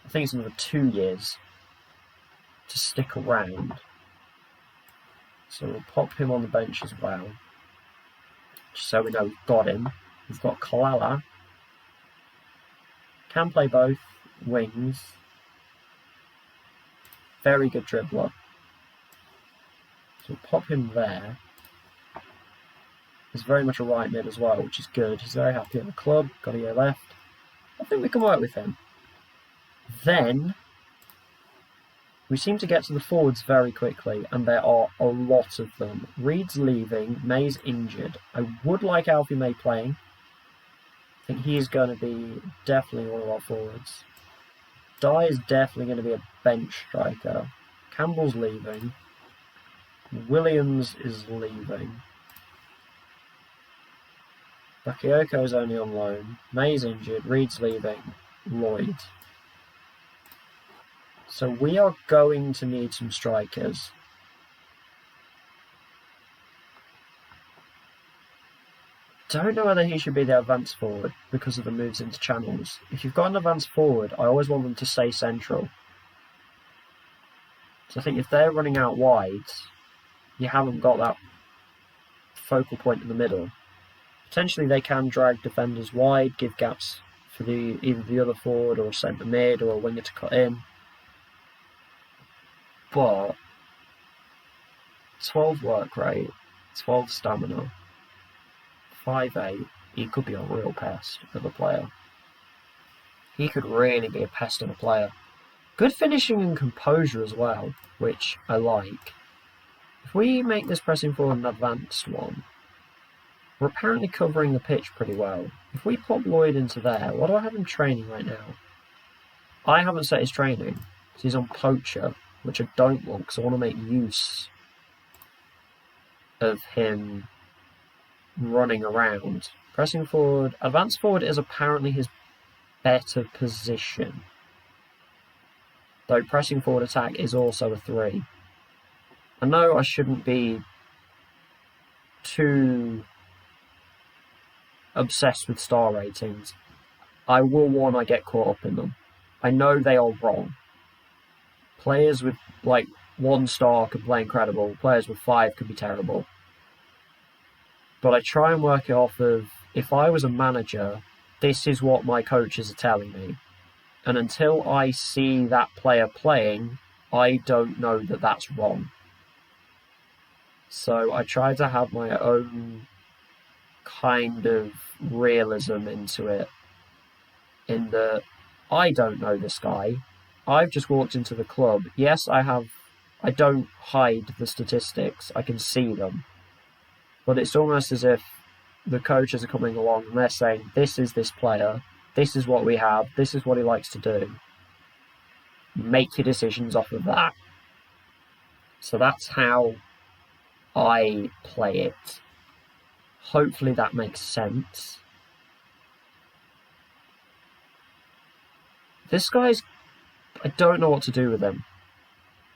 I think it's another 2 years to stick around. So we'll pop him on the bench as well, just so we know we've got him. We've got Kalala. Can play both wings. Very good dribbler. So we'll pop him there. He's very much a right mid as well, which is good. He's very happy at the club. Got a year left. I think we can work with him. Then we seem to get to the forwards very quickly, and there are a lot of them. Reed's leaving. May's injured. I would like Alfie May playing. I think he is going to be definitely one of our forwards. Dye is definitely going to be a bench striker. Campbell's leaving. Williams is leaving. Bakayoko is only on loan. May's injured. Reed's leaving. Lloyd. So we are going to need some strikers. Don't know whether he should be the advanced forward because of the moves into channels. If you've got an advanced forward, I always want them to stay central. So I think if they're running out wide, you haven't got that focal point in the middle. Potentially they can drag defenders wide, give gaps for either the other forward or a centre mid or a winger to cut in. But 12 work rate, 12 stamina, 5'8", he could be a real pest of a player. He could really be a pest of a player. Good finishing and composure as well, which I like. If we make this pressing forward an advanced one, we're apparently covering the pitch pretty well. If we pop Lloyd into there, what do I have him training right now? I haven't set his training, because he's on poacher, which I don't want, because I want to make use of him running around. Pressing forward, advanced forward is apparently his better position. Though pressing forward attack is also a 3. I know I shouldn't be too obsessed with star ratings. I will warn I get caught up in them. I know they are wrong. Players with, 1 star can play incredible. Players with 5 can be terrible. But I try and work it off of, if I was a manager, this is what my coaches are telling me. And until I see that player playing, I don't know that that's wrong. So I try to have my own kind of realism into it. In that, I don't know this guy. I've just walked into the club. Yes, I don't hide the statistics. I can see them. But it's almost as if the coaches are coming along and they're saying, this is this player. this is what we have, this is what he likes to do. Make your decisions off of that. So that's how I play it. Hopefully that makes sense. This guy's... I don't know what to do with him.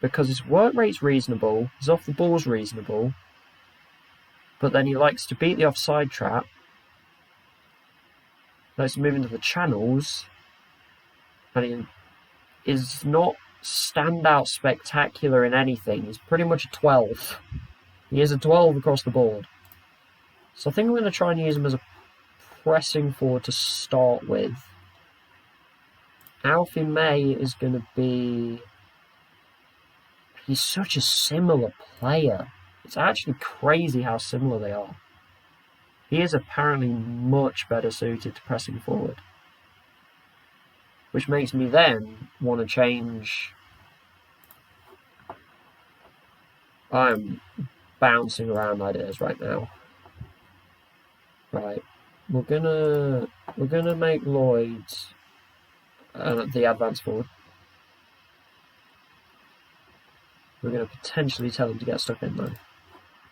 Because his work rate's reasonable, his off the ball's reasonable, but then he likes to beat the offside trap, likes to move into the channels, and he is not standout spectacular in anything. He's pretty much a 12. He is a 12 across the board. So I think I'm going to try and use him as a pressing forward to start with. Alfie May is going to be... He's such a similar player. It's actually crazy how similar they are. He is apparently much better suited to pressing forward. Which makes me then want to change... I'm bouncing around ideas right now. Right. We're gonna make Lloyd the advance forward. We're going to potentially tell him to get stuck in though.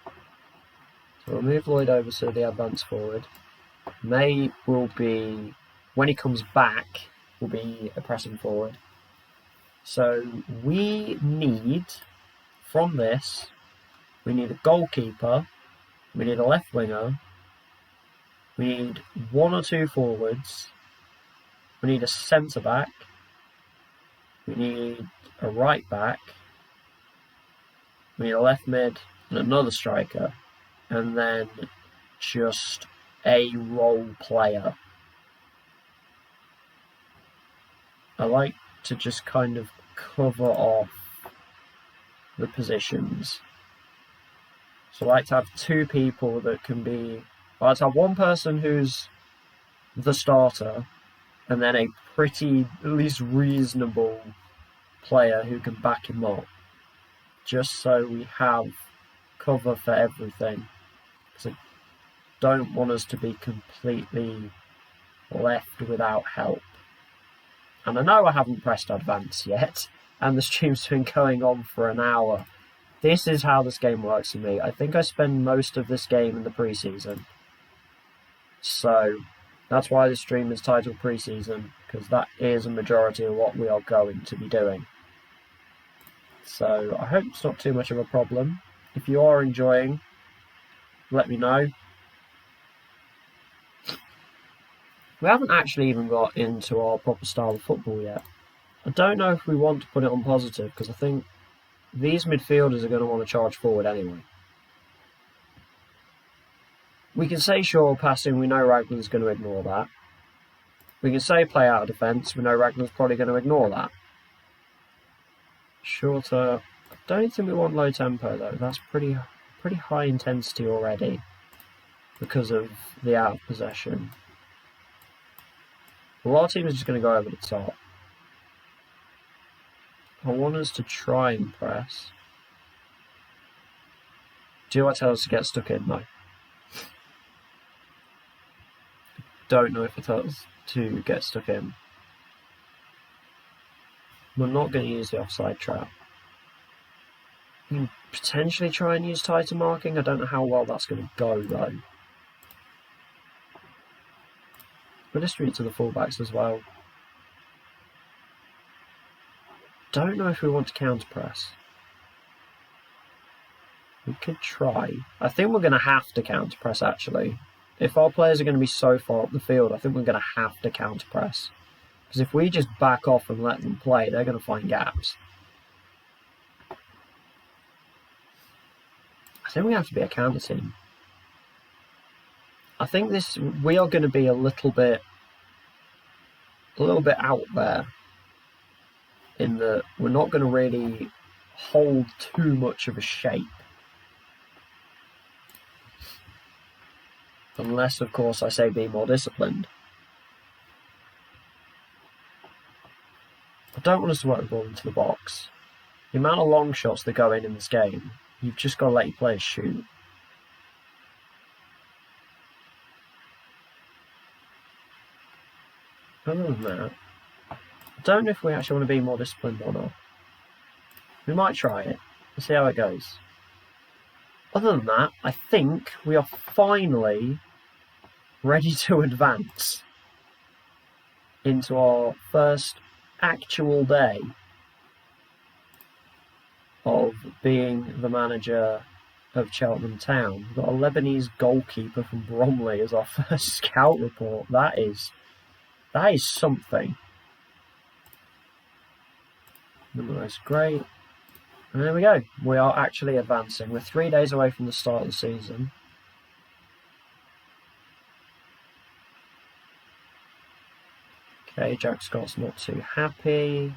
So we'll move Lloyd over to the advance forward. May will be, when he comes back, will be a pressing forward. So we need, from this, we need a goalkeeper, we need a left winger, we need 1 or 2 forwards, we need a centre back, we need a right back, we need a left mid and another striker, and then just a role player. I like to just kind of cover off the positions. So I like to have 2 people that can be... I like to have 1 person who's the starter, and then a pretty, at least reasonable player who can back him up. Just so we have cover for everything. Because I don't want us to be completely left without help. And I know I haven't pressed advance yet, and the stream's been going on for an hour. This is how this game works for me. I think I spend most of this game in the pre-season. So that's why the stream is titled pre-season, because that is a majority of what we are going to be doing. So I hope it's not too much of a problem. If you are enjoying, let me know. We haven't actually even got into our proper style of football yet. I don't know if we want to put it on positive, because I think these midfielders are going to want to charge forward anyway. We can say short passing, we know Raglan's going to ignore that. We can say play out of defence, we know Raglan's probably going to ignore that. Shorter, I don't think we want low tempo though, that's pretty high intensity already because of the out of possession. A lot of teams are just going to go over the top. I want us to try and press. Do I tell us to get stuck in? No. Don't know if it tells us to get stuck in. We're not going to use the offside trap. We can potentially try and use tighter marking. I don't know how well that's going to go though. We'll distribute to the fullbacks as well. Don't know if we want to counter press. We could try. I think we're going to have to counter press actually. If our players are going to be so far up the field, I think we're going to have to counter press. Because if we just back off and let them play, they're going to find gaps. I think we have to be a counter team. I think we are going to be a little bit out there. In that we're not going to really hold too much of a shape. Unless, of course, I say be more disciplined. I don't want us to work the ball into the box. The amount of long shots that go in this game, you've just got to let your players shoot. other than that, I don't know if we actually want to be more disciplined or not. We might try it and see how it goes. Other than that, I think we are finally ready to advance into our first actual day of being the manager of Cheltenham Town. We've got a Lebanese goalkeeper from Bromley as our first scout report. That is something. That's great. And there we go. We are actually advancing. We're 3 days away from the start of the season. Okay, Jack Scott's not too happy.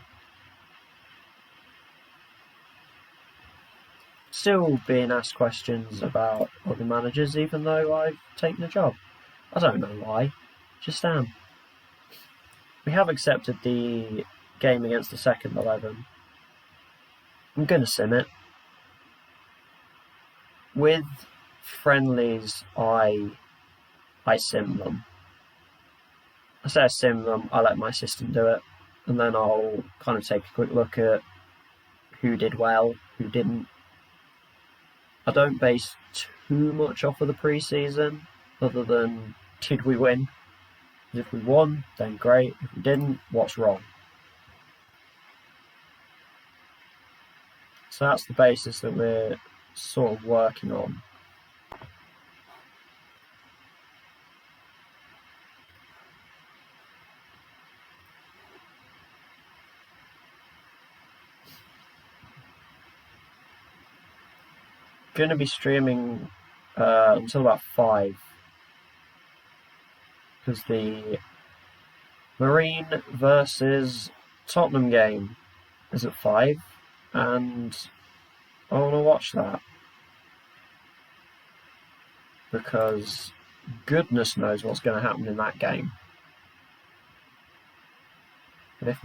Still being asked questions about other managers, even though I've taken the job. I don't know why. Just am. We have accepted the game against the second 11. I'm going to sim it. With friendlies, I sim them. I say I sim them, I let my assistant do it, and then I'll kind of take a quick look at who did well, who didn't. I don't base too much off of the pre-season, other than did we win? If we won, then great. If we didn't, what's wrong? So that's the basis that we're sort of working on. Going to be streaming until about 5, because the Marine versus Tottenham game is at 5, and I want to watch that because goodness knows what's going to happen in that game. And if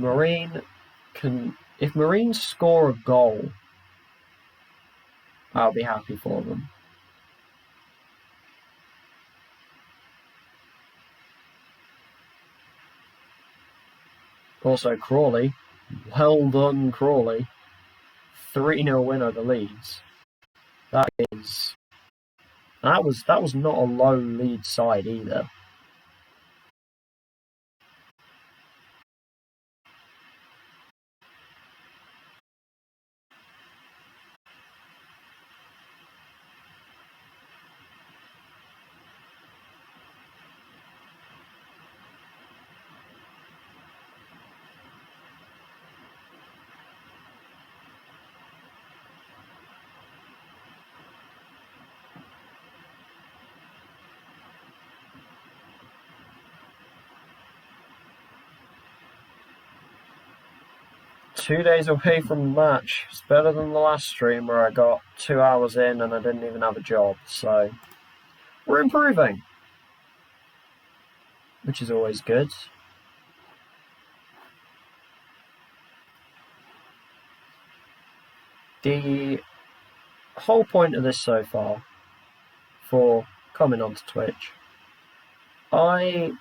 Marine score a goal, I'll be happy for them. Also, Crawley, well done, Crawley. 3-0 win over Leeds. That was not a low Leeds side either. Two days away from the match. It's better than the last stream where I got 2 hours in and I didn't even have a job. So we're improving, which is always good. The whole point of this so far, for coming onto Twitch, I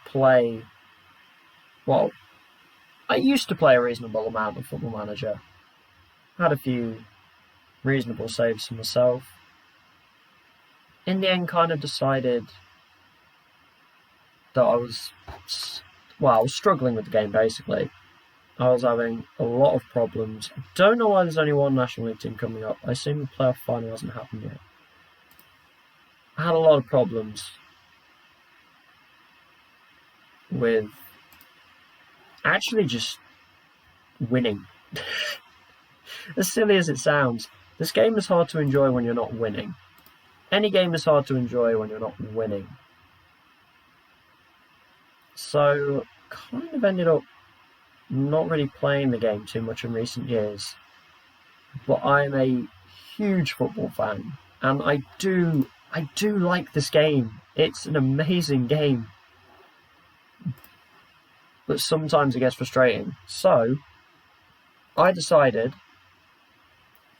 used to play a reasonable amount of Football Manager. Had a few reasonable saves for myself. In the end, kind of decided that I was struggling with the game, basically. I was having a lot of problems. I don't know why there's only one National League team coming up. I assume the playoff final hasn't happened yet. I had a lot of problems with actually just winning. As silly as it sounds, this game is hard to enjoy when you're not winning. Any game is hard to enjoy when you're not winning. So, kind of ended up not really playing the game too much in recent years. But I'm a huge football fan, and I do like this game. It's an amazing game. But sometimes it gets frustrating. So, I decided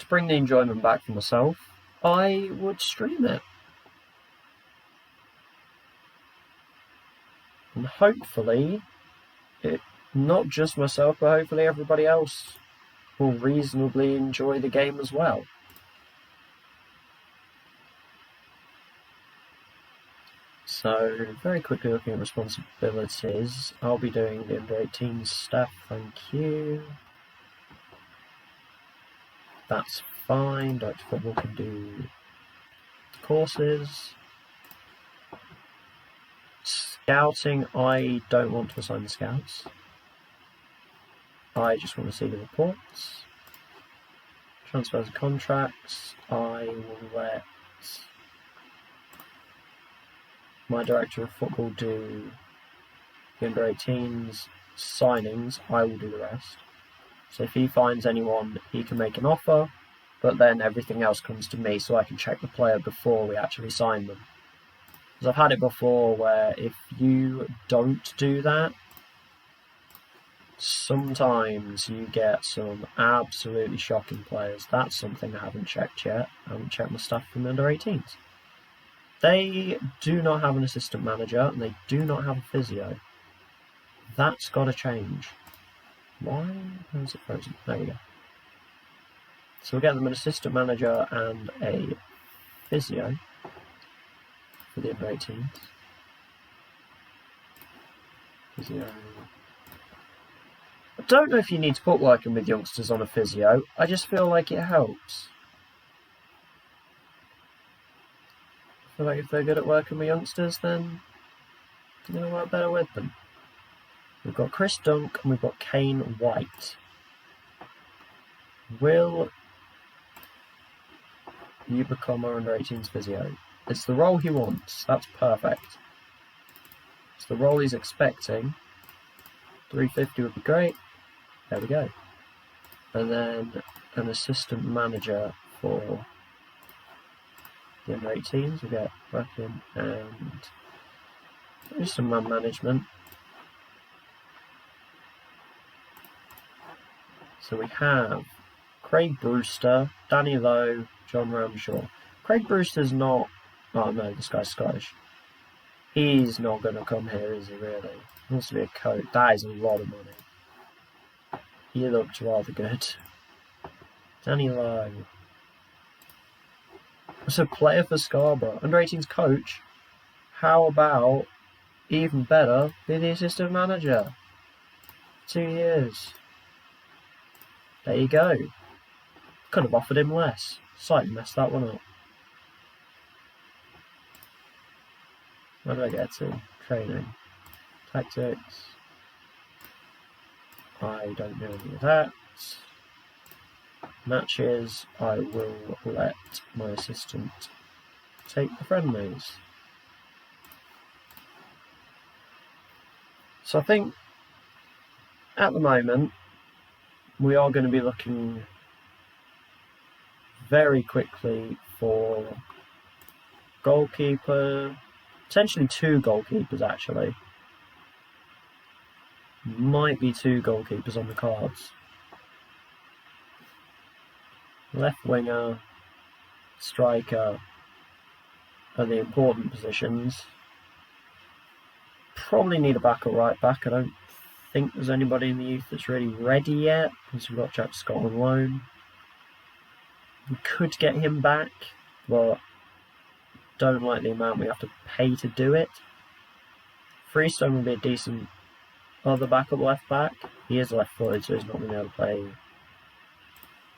to bring the enjoyment back for myself. I would stream it. And hopefully, not just myself, but hopefully everybody else will reasonably enjoy the game as well. So, very quickly looking at responsibilities, I'll be doing the under-18 stuff, thank you. That's fine, Director Football can do courses. Scouting, I don't want to assign the scouts. I just want to see the reports. Transfers and contracts, I will let my Director of Football do the under-18s signings, I will do the rest. So if he finds anyone, he can make an offer, but then everything else comes to me so I can check the player before we actually sign them. Because I've had it before where if you don't do that, sometimes you get some absolutely shocking players. That's something I haven't checked yet. I haven't checked my stuff from the under-18s. They do not have an assistant manager and they do not have a physio. That's got to change. Why is it frozen? There we go. So we'll get them an assistant manager and a physio for the under-18s. Physio. I don't know if you need to put working with youngsters on a physio. I just feel like it helps. I feel like if they're good at working with youngsters, then you're going to work better with them. We've got Chris Dunk and we've got Kane White. Will you become our under-18s physio? It's the role he wants. That's perfect. It's the role he's expecting. 350 would be great. There we go. And then an assistant manager for the under-18s. We get working and there's some man management. So we have Craig Brewster, Danny Lowe, John Ramshaw. Craig Brewster's not... Oh no, this guy's Scottish. He's not going to come here, is he really? He wants to be a coach. That is a lot of money. He looked rather good. Danny Lowe. It's a player for Scarborough. Under-18s coach. How about, even better, be the assistant manager? 2 years. There you go. Could have offered him less. Slightly messed that one up. Where do I get to? Training. Tactics. I don't know any of that. Matches. I will let my assistant take the friendlies. So I think at the moment we are going to be looking very quickly for goalkeeper, potentially 2 goalkeepers actually. Might be 2 goalkeepers on the cards. Left winger, striker are the important positions. Probably need a back or right back. I don't think there's anybody in the youth that's really ready yet, because we've got Jack Scott on loan. We could get him back, but don't like the amount we have to pay to do it. Freestone would be a decent other backup left back. He is left footed, so he's not going to be able to play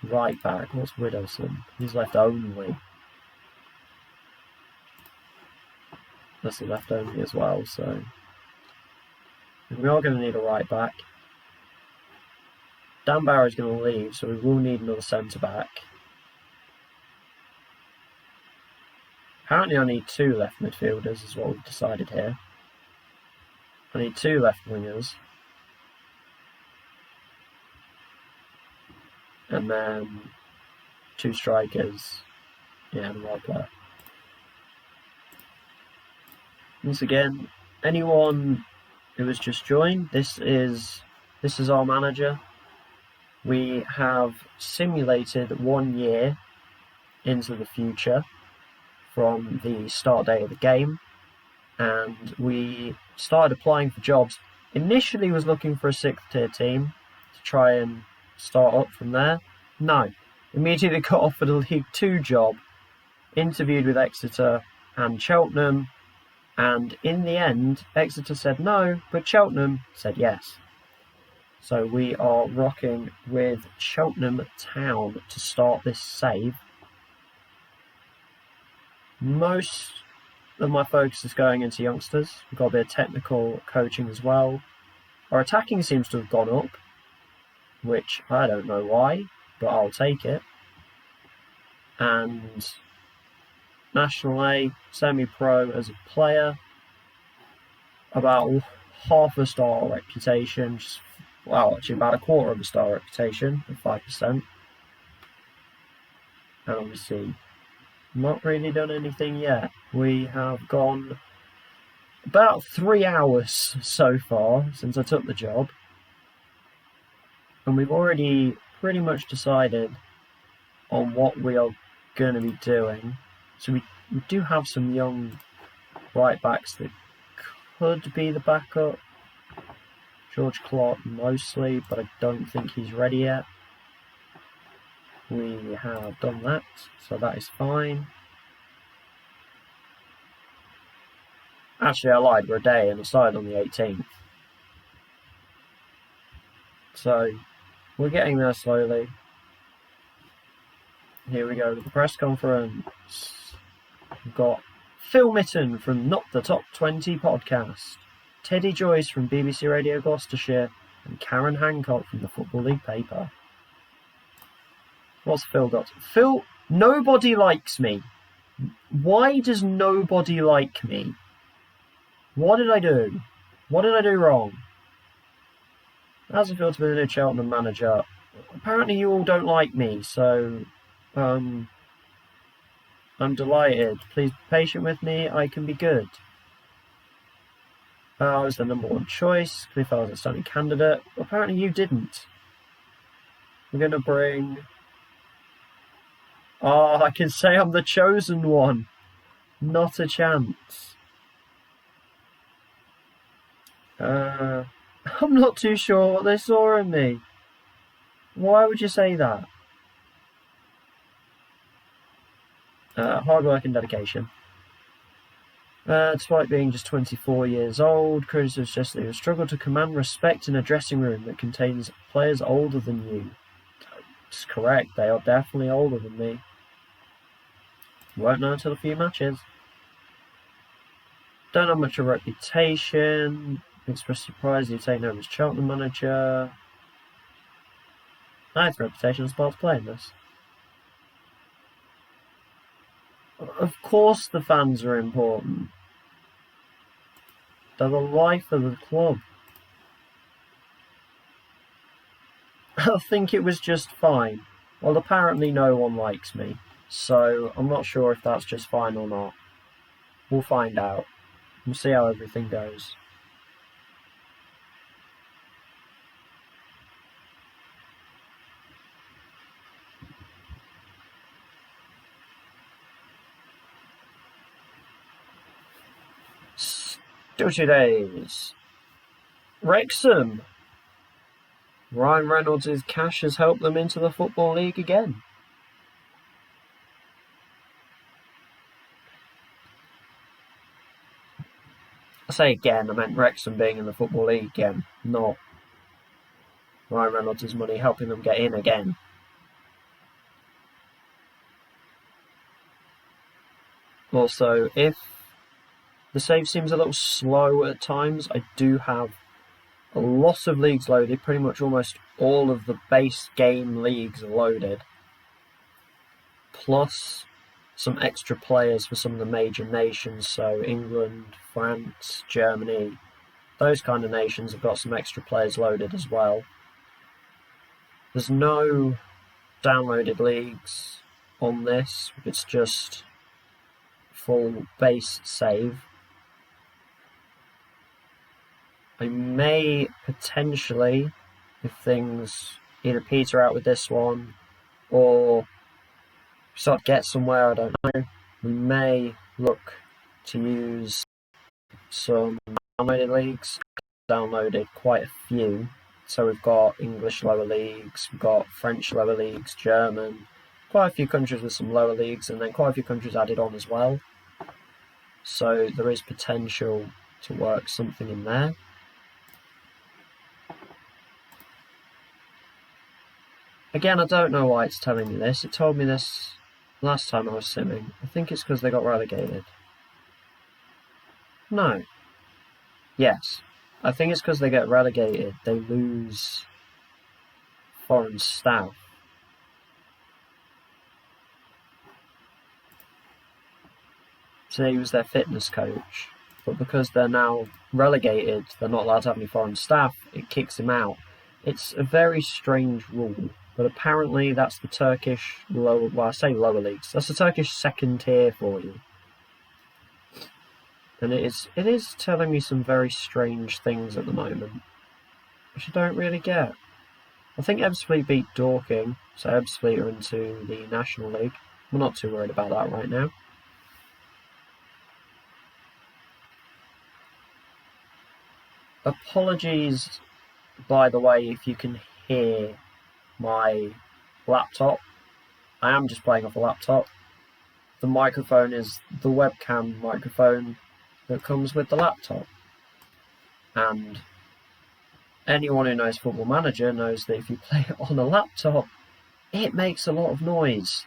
right back. What's Widowson? He's left only. That's the left only as well, so we are going to need a right back. Dan Barrow is going to leave, so we will need another centre back. Apparently I need 2 left midfielders is what we've decided here. I need 2 left wingers. And then 2 strikers. Yeah, and a right player. Once again, anyone who has just joined, this is our manager. We have simulated 1 year into the future from the start date of the game, and we started applying for jobs initially was looking for a 6th tier team to try and start up from there. No. Immediately got offered a League 2 job, interviewed with Exeter and Cheltenham, and in the end, Exeter said no, but Cheltenham said yes. So we are rocking with Cheltenham Town to start this save. Most of my focus is going into youngsters. We've got a bit of technical coaching as well. Our attacking seems to have gone up, which I don't know why, but I'll take it. And National A, semi-pro as a player, about half a star reputation, actually about a quarter of a star reputation, at 5%. And obviously, not really done anything yet. We have gone about 3 hours so far since I took the job, and we've already pretty much decided on what we are going to be doing. So we do have some young right backs that could be the backup. George Clark mostly, but I don't think he's ready yet. We have done that, so that is fine. Actually, I lied, we're a day and I started on the 18th. So, we're getting there slowly. Here we go with the press conference. We've got Phil Mitten from Not the Top 20 podcast, Teddy Joyce from BBC Radio Gloucestershire, and Karen Hancock from the Football League paper. What's Phil got? Phil, nobody likes me. Why does nobody like me? What did I do? What did I do wrong? How's it feel to be the new Cheltenham manager? Apparently you all don't like me, so I'm delighted. Please be patient with me, I can be good. I was the number 1 choice, if I was a stunning candidate. Apparently you didn't. We're going to bring... I can say I'm the chosen one. Not a chance. I'm not too sure what they saw in me. Why would you say that? Hard work and dedication. Despite being just 24 years old, criticism suggests that he will struggle to command respect in a dressing room that contains players older than you. It's correct, they are definitely older than me. Won't know until a few matches. Don't have much of a reputation. Expressed surprise he'd taken over as Cheltenham manager. I have a reputation as part of playing this. Of course the fans are important. They're the life of the club. I think it was just fine. Well, apparently no one likes me, so I'm not sure if that's just fine or not. We'll find out. We'll see how everything goes. Still 2 days. Wrexham. Ryan Reynolds' cash has helped them into the Football League again. I say again, I meant Wrexham being in the Football League again, not Ryan Reynolds' money helping them get in again. Also, if the save seems a little slow at times, I do have a lot of leagues loaded. Pretty much almost all of the base game leagues are loaded. Plus some extra players for some of the major nations. So England, France, Germany, those kind of nations have got some extra players loaded as well. There's no downloaded leagues on this. It's just full base save. I may potentially, if things either peter out with this one or start to get somewhere, I don't know, we may look to use some downloaded leagues. downloaded quite a few. So we've got English lower leagues, we've got French lower leagues, German, quite a few countries with some lower leagues, and then quite a few countries added on as well. So there is potential to work something in there. Again, I don't know why it's telling me this. It told me this last time I was simming. I think it's because they got relegated. No. Yes. I think it's because they get relegated. They lose foreign staff. So they use their fitness coach. But because they're now relegated, they're not allowed to have any foreign staff, it kicks them out. It's a very strange rule. But apparently that's the Turkish lower... Well, I say lower leagues. That's the Turkish second tier for you. And it is telling me some very strange things at the moment, which I don't really get. I think Ebbsfleet beat Dorking, so Ebbsfleet are into the National League. I'm not too worried about that right now. Apologies, by the way, if you can hear my laptop. I am just playing off a laptop. The microphone is the webcam microphone that comes with the laptop. And anyone who knows Football Manager knows that if you play it on a laptop, it makes a lot of noise.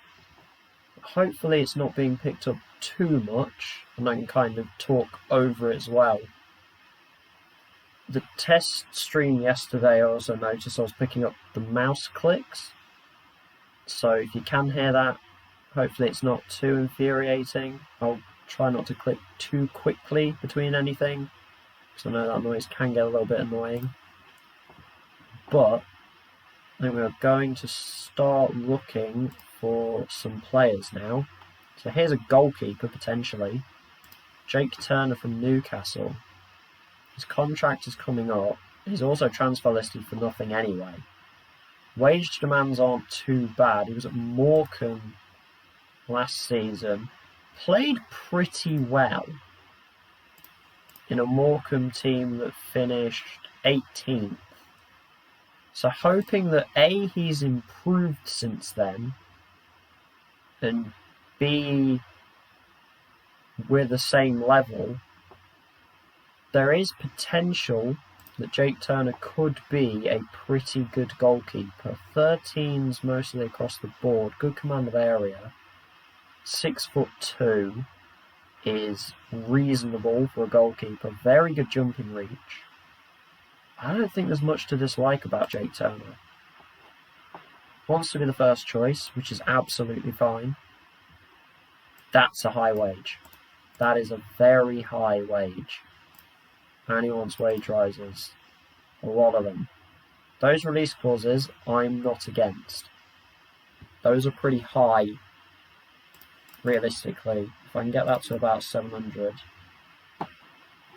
Hopefully it's not being picked up too much, and I can kind of talk over it as well. The test stream yesterday, I also noticed I was picking up the mouse clicks. So if you can hear that, hopefully it's not too infuriating. I'll try not to click too quickly between anything, because I know that noise can get a little bit annoying. But I think we're going to start looking for some players now. So here's a goalkeeper potentially. Jake Turner from Newcastle. His contract is coming up. He's also transfer listed for nothing anyway. Wage demands aren't too bad. He was at Morecambe last season. Played pretty well in a Morecambe team that finished 18th. So hoping that A, he's improved since then, and B, we're the same level. There is potential that Jake Turner could be a pretty good goalkeeper. 13s mostly across the board, good command of area. 6'2" is reasonable for a goalkeeper. Very good jumping reach. I don't think there's much to dislike about Jake Turner. Wants to be the first choice, which is absolutely fine. That's a high wage. That is a very high wage. And he wants wage rises. A lot of them. Those release clauses, I'm not against. Those are pretty high, realistically. If I can get that to about 700,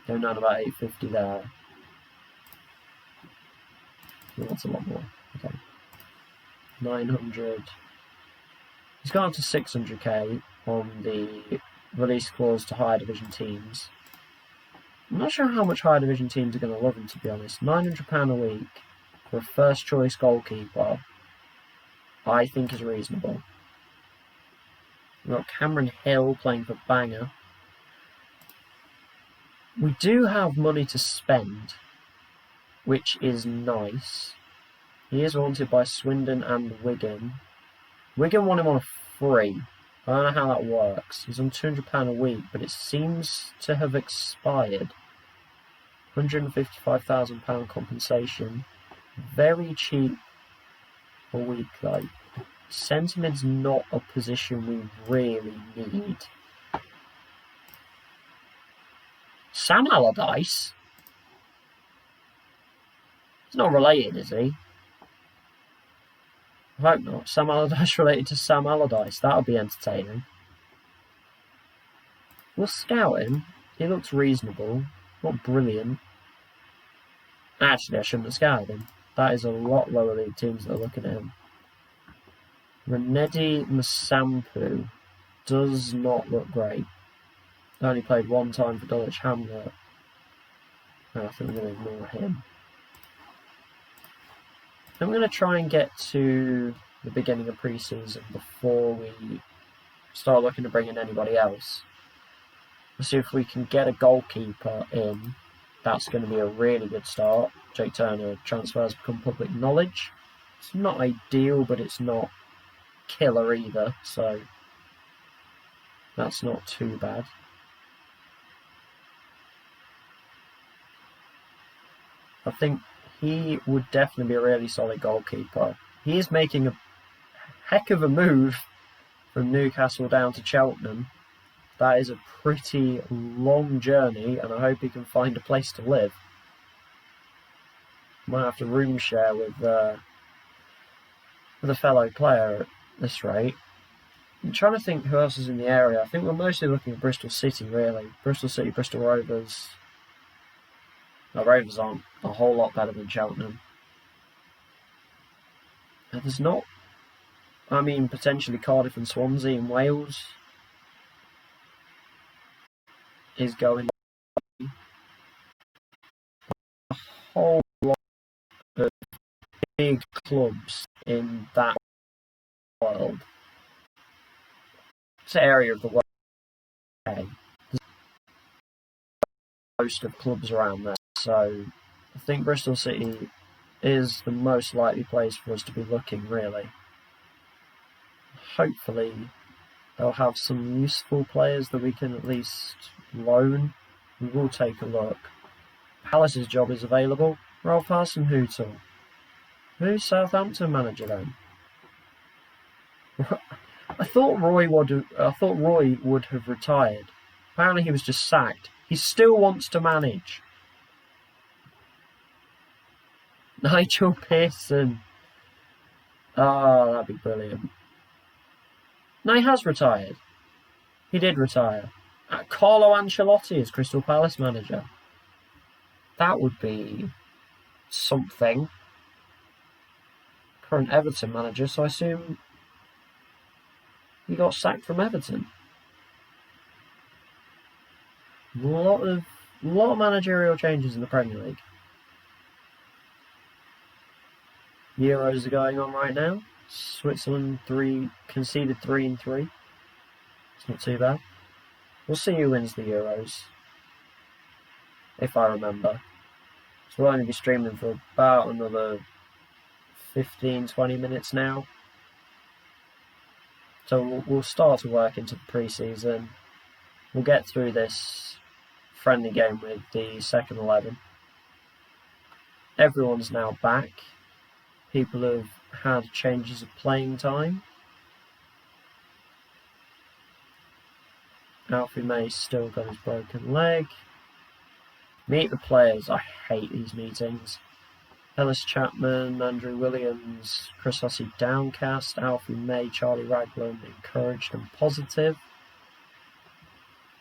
going down about 850 there. That's a lot more. Okay. 900. He's gone up to 600k on the release clause to higher division teams. I'm not sure how much higher division teams are going to love him, to be honest. £900 a week for a first choice goalkeeper, I think is reasonable. We've got Cameron Hill playing for Bangor. We do have money to spend, which is nice. He is wanted by Swindon and Wigan. Wigan want him on a free. I don't know how that works. He's on £200 a week, but it seems to have expired. £155,000 compensation. Very cheap a week, though. Centre mid's not a position we really need. Sam Allardyce? He's not related, is he? I hope not. Sam Allardyce related to Sam Allardyce. That'll be entertaining. We'll scout him. He looks reasonable. Not brilliant. Actually, I shouldn't have scouted him. That is a lot lower league teams that are looking at him. Renedi Masampu does not look great. Only played one time for Dulwich Hamlet. No, I think we're going to ignore him. I'm going to try and get to the beginning of pre-season before we start looking to bring in anybody else. Let's see if we can get a goalkeeper in. That's going to be a really good start. Jake Turner transfers become public knowledge. It's not ideal, but it's not killer either, so that's not too bad. I think he would definitely be a really solid goalkeeper. He is making a heck of a move from Newcastle down to Cheltenham. That is a pretty long journey, and I hope he can find a place to live. Might have to room share with a fellow player at this rate. I'm trying to think who else is in the area. I think we're mostly looking at Bristol City, really. Bristol City, Bristol Rovers. No, Rovers aren't a whole lot better than Cheltenham. And there's not... I mean, potentially Cardiff and Swansea in Wales is going a whole lot of big clubs in that world. It's an area of the world. There's most of clubs around there, so I think Bristol City is the most likely place for us to be looking, really. Hopefully they'll have some useful players that we can at least loan. We will take a look. Palace's job is available. Ralph Hasenhuttl. Who's Southampton manager then? I thought Roy would have retired. Apparently he was just sacked. He still wants to manage. Nigel Pearson. Oh, that'd be brilliant. No, he has retired. He did retire. Carlo Ancelotti is Crystal Palace manager. That would be something. Current Everton manager, so I assume he got sacked from Everton. A lot of managerial changes in the Premier League. Euros are going on right now. Switzerland conceded 3-3. It's not too bad. We'll see who wins the Euros, if I remember. So we'll only be streaming for about another 15-20 minutes now. So we'll start to work into the pre-season. We'll get through this friendly game with the second 11. Everyone's now back. People have had changes of playing time. Alfie May's still got his broken leg. Meet the players. I hate these meetings. Ellis Chapman, Andrew Williams, Chris Hussey downcast. Alfie May, Charlie Raglan encouraged and positive.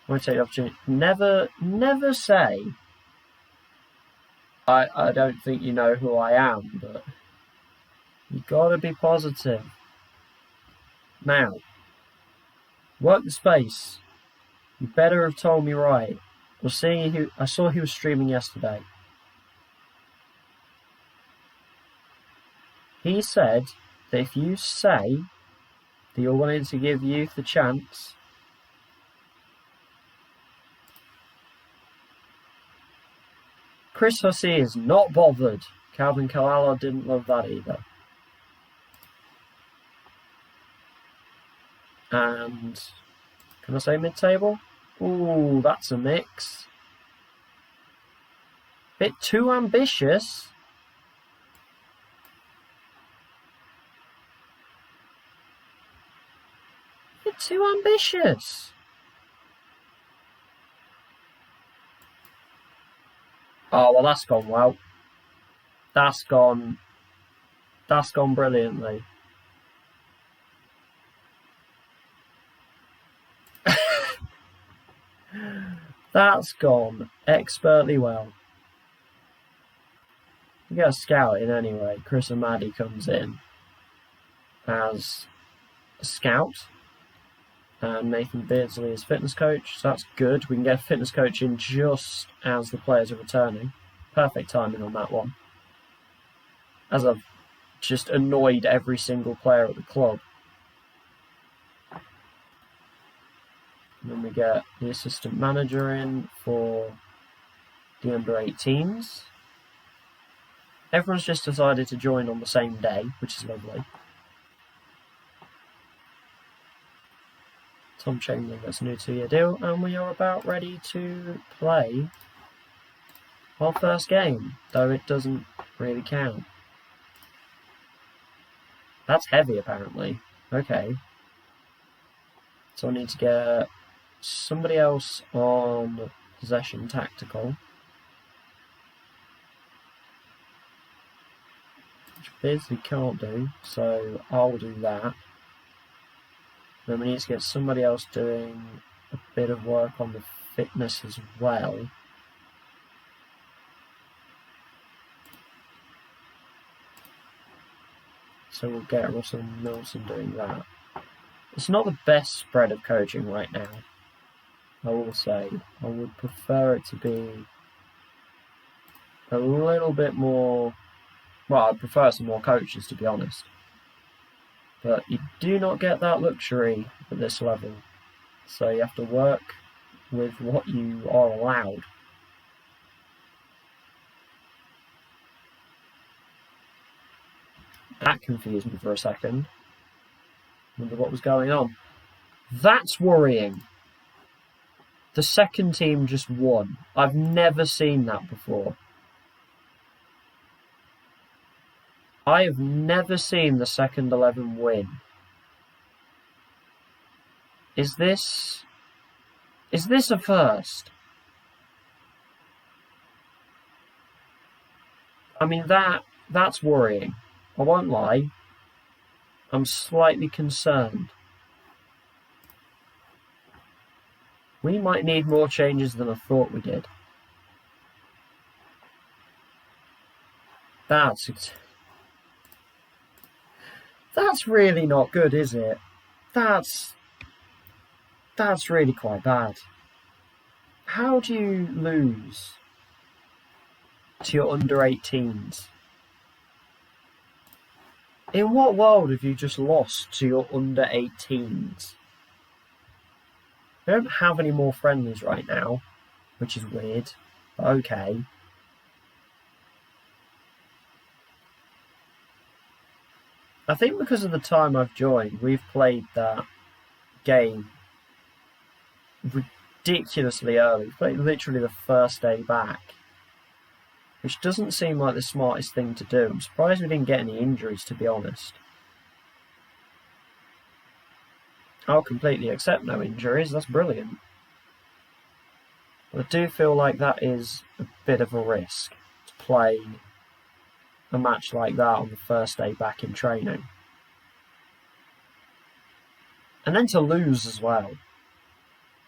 I want to take the opportunity. Never say I don't think you know who I am, but you gotta be positive. Now, work the space. You better have told me right. I saw he was streaming yesterday. He said that if you say that you're willing to give youth a chance, Chris Hussey is not bothered. Calvin Kalala didn't love that either. And can I say mid-table? Ooh, that's a mix. Bit too ambitious. Bit too ambitious. Oh, well, that's gone well. That's gone brilliantly. That's gone expertly well. You get a scout in anyway. Chris Amadi comes in as a scout. And Nathan Beardsley is fitness coach, so that's good. We can get a fitness coach in just as the players are returning. Perfect timing on that one. As I've just annoyed every single player at the club. And then we get the assistant manager in for the under-18s. Everyone's just decided to join on the same day, which is lovely. Tom Chamberlain gets a new 2-year deal, and we are about ready to play our first game, though it doesn't really count. That's heavy, apparently. Okay. So I need to get somebody else on possession tactical. Which Beardsley can't do, so I'll do that. Then we need to get somebody else doing a bit of work on the fitness as well. So we'll get Russell Milson doing that. It's not the best spread of coaching right now, I will say. I would prefer it to be a little bit more... Well, I'd prefer some more coaches, to be honest. But you do not get that luxury at this level. So you have to work with what you are allowed. That confused me for a second. Wonder what was going on. That's worrying. The second team just won. I've never seen that before. I have never seen the second 11 win. Is this a first? I mean, that's worrying. I won't lie. I'm slightly concerned. We might need more changes than I thought we did. That's really not good, is it? That's really quite bad. How do you lose to your under-18s? In what world have you just lost to your under-18s? We don't have any more friendlies right now, which is weird. But okay. I think because of the time I've joined, we've played that game ridiculously early. We played literally the first day back, which doesn't seem like the smartest thing to do. I'm surprised we didn't get any injuries, to be honest. I'll completely accept no injuries, that's brilliant. But I do feel like that is a bit of a risk to play a match like that on the first day back in training. And then to lose as well.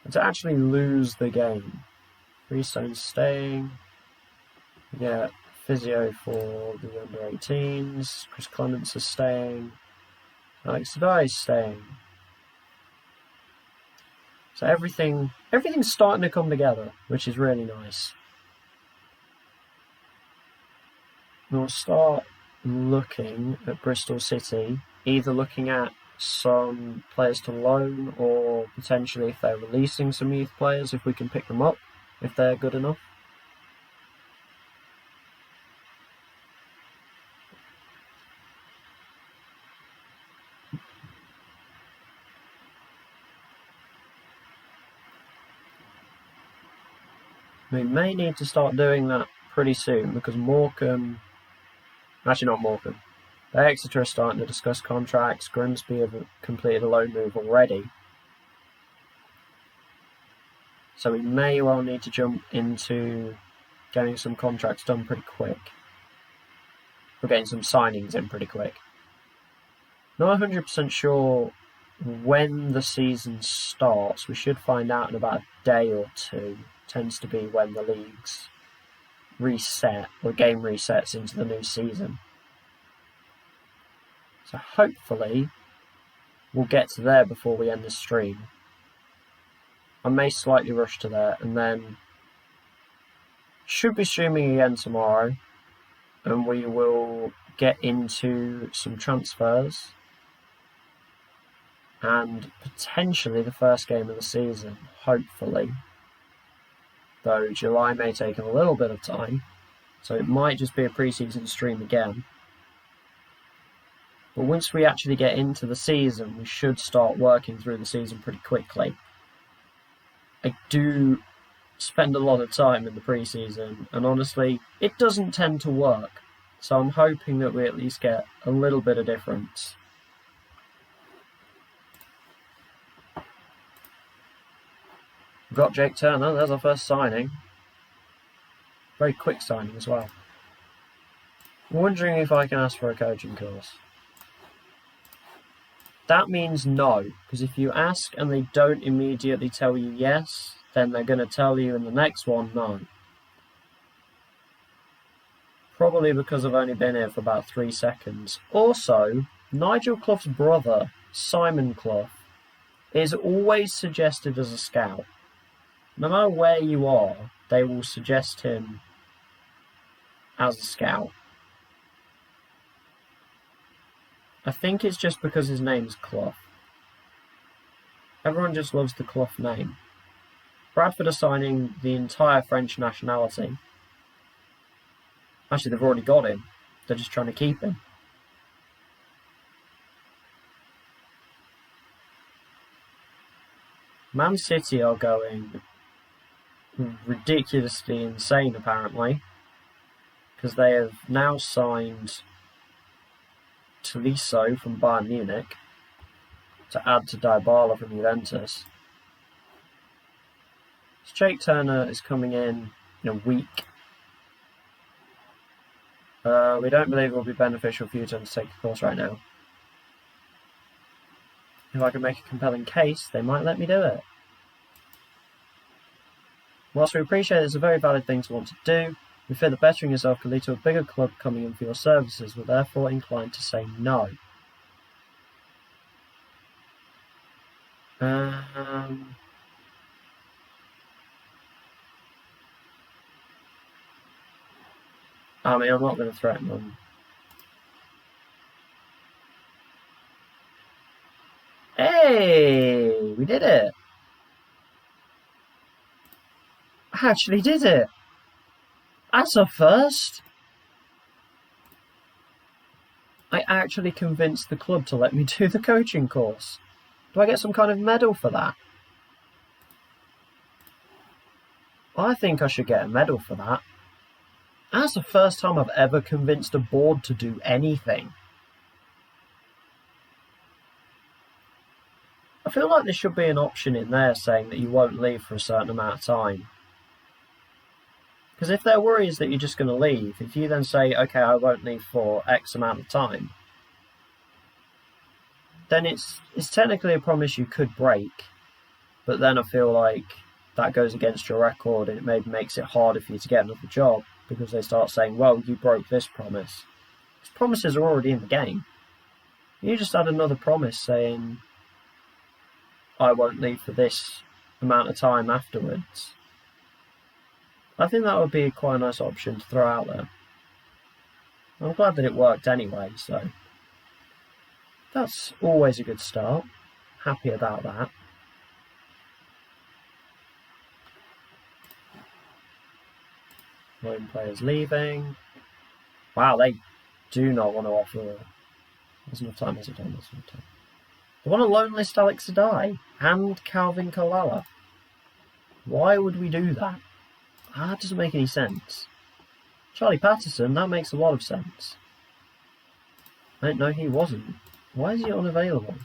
And to actually lose the game. Freestone's staying. We get physio for the under-18s. Chris Clements is staying. Alex Sadai is staying. So everything's starting to come together, which is really nice. We'll start looking at Bristol City, either looking at some players to loan or potentially if they're releasing some youth players, if we can pick them up, if they're good enough. We may need to start doing that pretty soon because Morecambe... Actually, not Morecambe. Exeter are starting to discuss contracts. Grimsby have completed a loan move already. So we may well need to jump into getting some contracts done pretty quick. We're getting some signings in pretty quick. Not 100% sure when the season starts. We should find out in about a day or two. Tends to be when the leagues reset, or game resets into the new season. So hopefully we'll get to there before we end the stream. I may slightly rush to there, and then should be streaming again tomorrow, and we will get into some transfers and potentially the first game of the season, hopefully. Though July may take a little bit of time, so it might just be a pre-season stream again. But once we actually get into the season, we should start working through the season pretty quickly. I do spend a lot of time in the pre-season, and honestly, it doesn't tend to work. So I'm hoping that we at least get a little bit of difference. We've got Jake Turner, there's our first signing. Very quick signing as well. I'm wondering if I can ask for a coaching course. That means no, because if you ask and they don't immediately tell you yes, then they're going to tell you in the next one no. Probably because I've only been here for about 3 seconds. Also, Nigel Clough's brother, Simon Clough, is always suggested as a scout. No matter where you are, they will suggest him as a scout. I think it's just because his name's Clough. Everyone just loves the Clough name. Bradford are signing the entire French nationality. Actually, they've already got him. They're just trying to keep him. Man City are going ridiculously insane, apparently, because they have now signed Tolisso from Bayern Munich to add to Dybala from Juventus. Jake Turner is coming in a week. We don't believe it will be beneficial for you to undertake the course right now. If I can make a compelling case, they might let me do it. Whilst we appreciate it's a very valid thing to want to do, we fear that bettering yourself could lead to a bigger club coming in for your services. We're therefore inclined to say no. I mean, I'm not going to threaten them. Hey, we did it. I actually did it. That's a first. I actually convinced the club to let me do the coaching course. Do I get some kind of medal for that? I think I should get a medal for that. That's the first time I've ever convinced a board to do anything. I feel like there should be an option in there saying that you won't leave for a certain amount of time. Because if their worry is that you're just going to leave, if you then say, okay, I won't leave for X amount of time, then it's technically a promise you could break. But then I feel like that goes against your record and it maybe makes it harder for you to get another job because they start saying, well, you broke this promise. Because promises are already in the game. You just add another promise saying, I won't leave for this amount of time afterwards. I think that would be quite a nice option to throw out there. I'm glad that it worked anyway, so that's always a good start. Happy about that. Loan players leaving. Wow, they do not want to offer. There's enough time, there's enough time. They want to loan list Alex Adai and Calvin Kalala. Why would we do that? That doesn't make any sense. Charlie Patterson, that makes a lot of sense. I didn't know he wasn't. Why is he unavailable?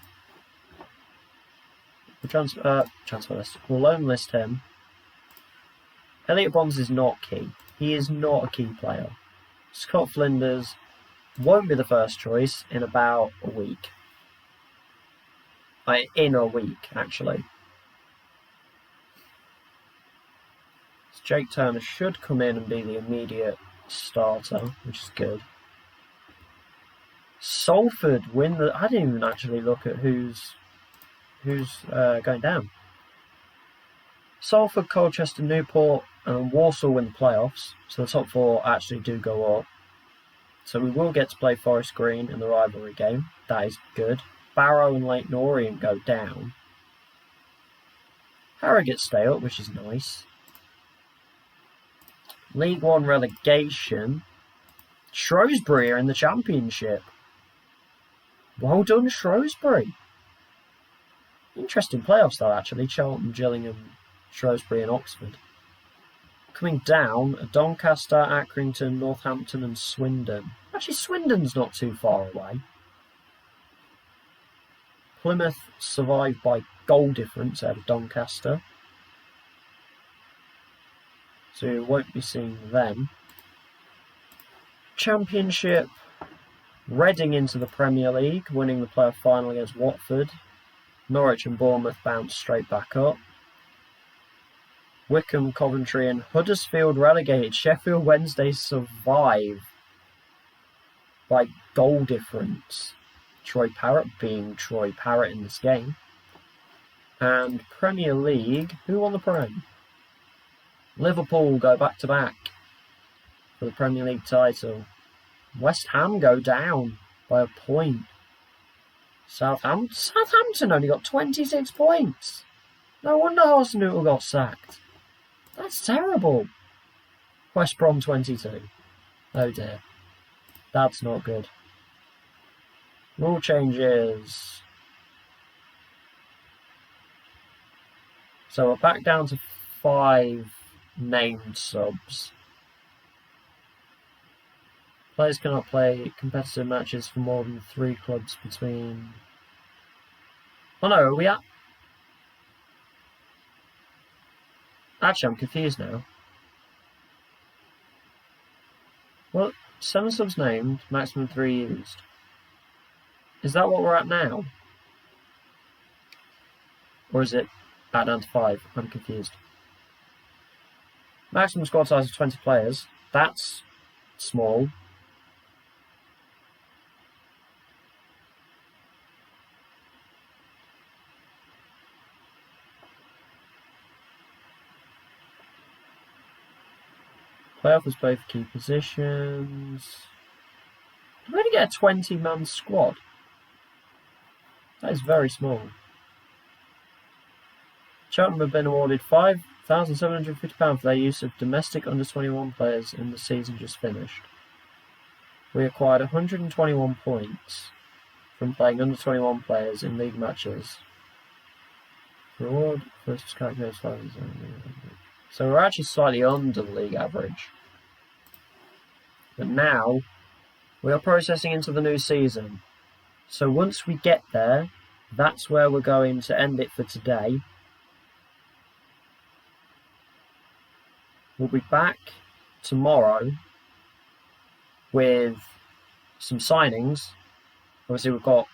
We'll transfer list. We'll loan list him. Elliot Bonds is not key. He is not a key player. Scott Flinders won't be the first choice in about a week. In a week, actually. Jake Turner should come in and be the immediate starter, which is good. Salford win the... I didn't even actually look at who's going down. Salford, Colchester, Newport and Walsall win the playoffs, so the top 4 actually do go up. So we will get to play Forest Green in the rivalry game. That is good. Barrow and Leyton Orient go down. Harrogate stay up, which is nice. League 1 relegation. Shrewsbury are in the Championship. Well done, Shrewsbury. Interesting playoffs though, actually. Cheltenham, Gillingham, Shrewsbury and Oxford. Coming down are Doncaster, Accrington, Northampton and Swindon. Actually, Swindon's not too far away. Plymouth survived by goal difference out of Doncaster. So you won't be seeing them. Championship. Reading into the Premier League, winning the playoff final against Watford. Norwich and Bournemouth bounced straight back up. Wycombe, Coventry and Huddersfield relegated. Sheffield Wednesday survive by goal difference. Troy Parrott being Troy Parrott in this game. And Premier League, who won the Prem? Liverpool go back to back for the Premier League title. West Ham go down by a point. Southampton only got 26 points. No wonder Hasenhüttl got sacked. That's terrible. West Brom 22. Oh dear. That's not good. Rule changes. So we're back down to 5 named subs. Players cannot play competitive matches for more than 3 clubs between... Oh no, are we at... Actually, I'm confused now. Well, 7 subs named, maximum 3 used. Is that what we're at now? Or is it back down to 5? I'm confused. Maximum squad size of 20 players. That's small. Playoff was played for key positions. Did we only get a 20-man squad? That is very small. Cheltenham have been awarded £5,750 for their use of domestic under-21 players in the season just finished. We acquired 121 points from playing under-21 players in league matches. Reward first calculated 5. So we're actually slightly under the league average. But now we are processing into the new season. So once we get there, that's where we're going to end it for today. We'll be back tomorrow with some signings. Obviously we've got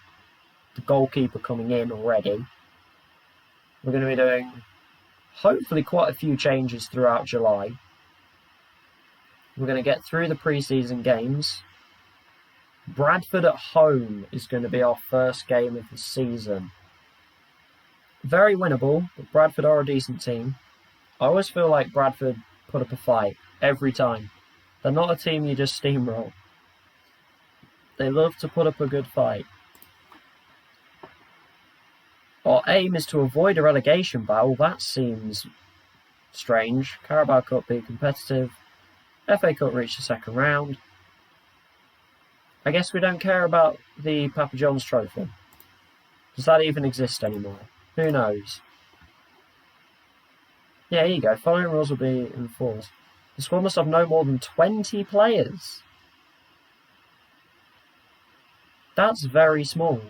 the goalkeeper coming in already. We're going to be doing hopefully quite a few changes throughout July. We're going to get through the pre-season games. Bradford at home is going to be our first game of the season. Very winnable, but Bradford are a decent team. I always feel like Bradford put up a fight every time. They're not a team you just steamroll. They love to put up a good fight. Our aim is to avoid a relegation battle. That seems strange. Carabao Cup be competitive. FA Cup reach the second round. I guess we don't care about the Papa John's Trophy. Does that even exist anymore? Who knows? Yeah, here you go. Following rules will be enforced. The squad must have no more than 20 players. That's very small.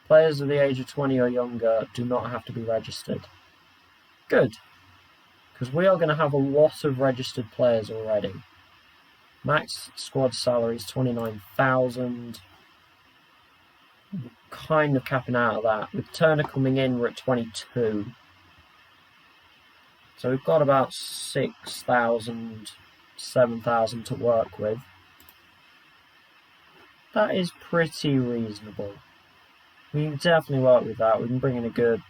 Players of the age of 20 or younger do not have to be registered. Good. Because we are going to have a lot of registered players already. Max squad salary is 29,000. Kind of capping out of that. With Turner coming in, we're at 22. So we've got about 6,000, 7,000 to work with. That is pretty reasonable. We can definitely work with that. We can bring in a good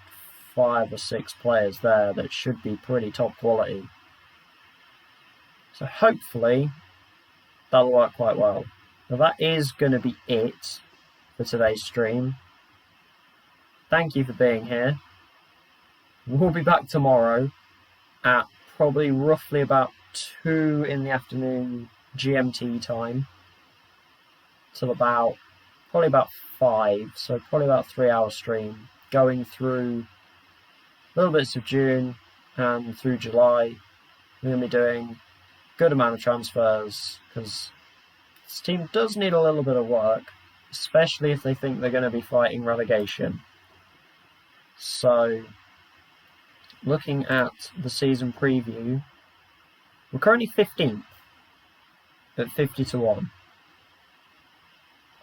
5 or 6 players there that should be pretty top quality. So hopefully that'll work quite well. Now that is going to be it for today's stream. Thank you for being here. We'll be back tomorrow at probably roughly about 2 in the afternoon GMT time till probably about 5, so probably about 3-hour stream, going through little bits of June and through July. We're going to be doing a good amount of transfers because this team does need a little bit of work, especially if they think they're going to be fighting relegation. So, looking at the season preview, we're currently 15th at 50-1.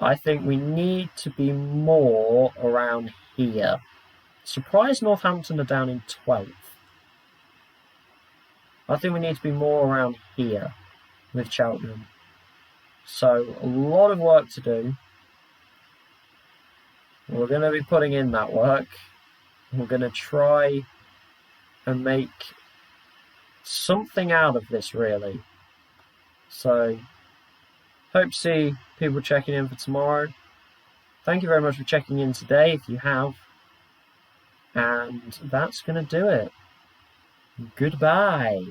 I think we need to be more around here. Surprised Northampton are down in 12th. I think we need to be more around here with Cheltenham. So, a lot of work to do. We're going to be putting in that work. We're going to try and make something out of this, really. So, hope to see people checking in for tomorrow. Thank you very much for checking in today, if you have. And that's going to do it. Goodbye.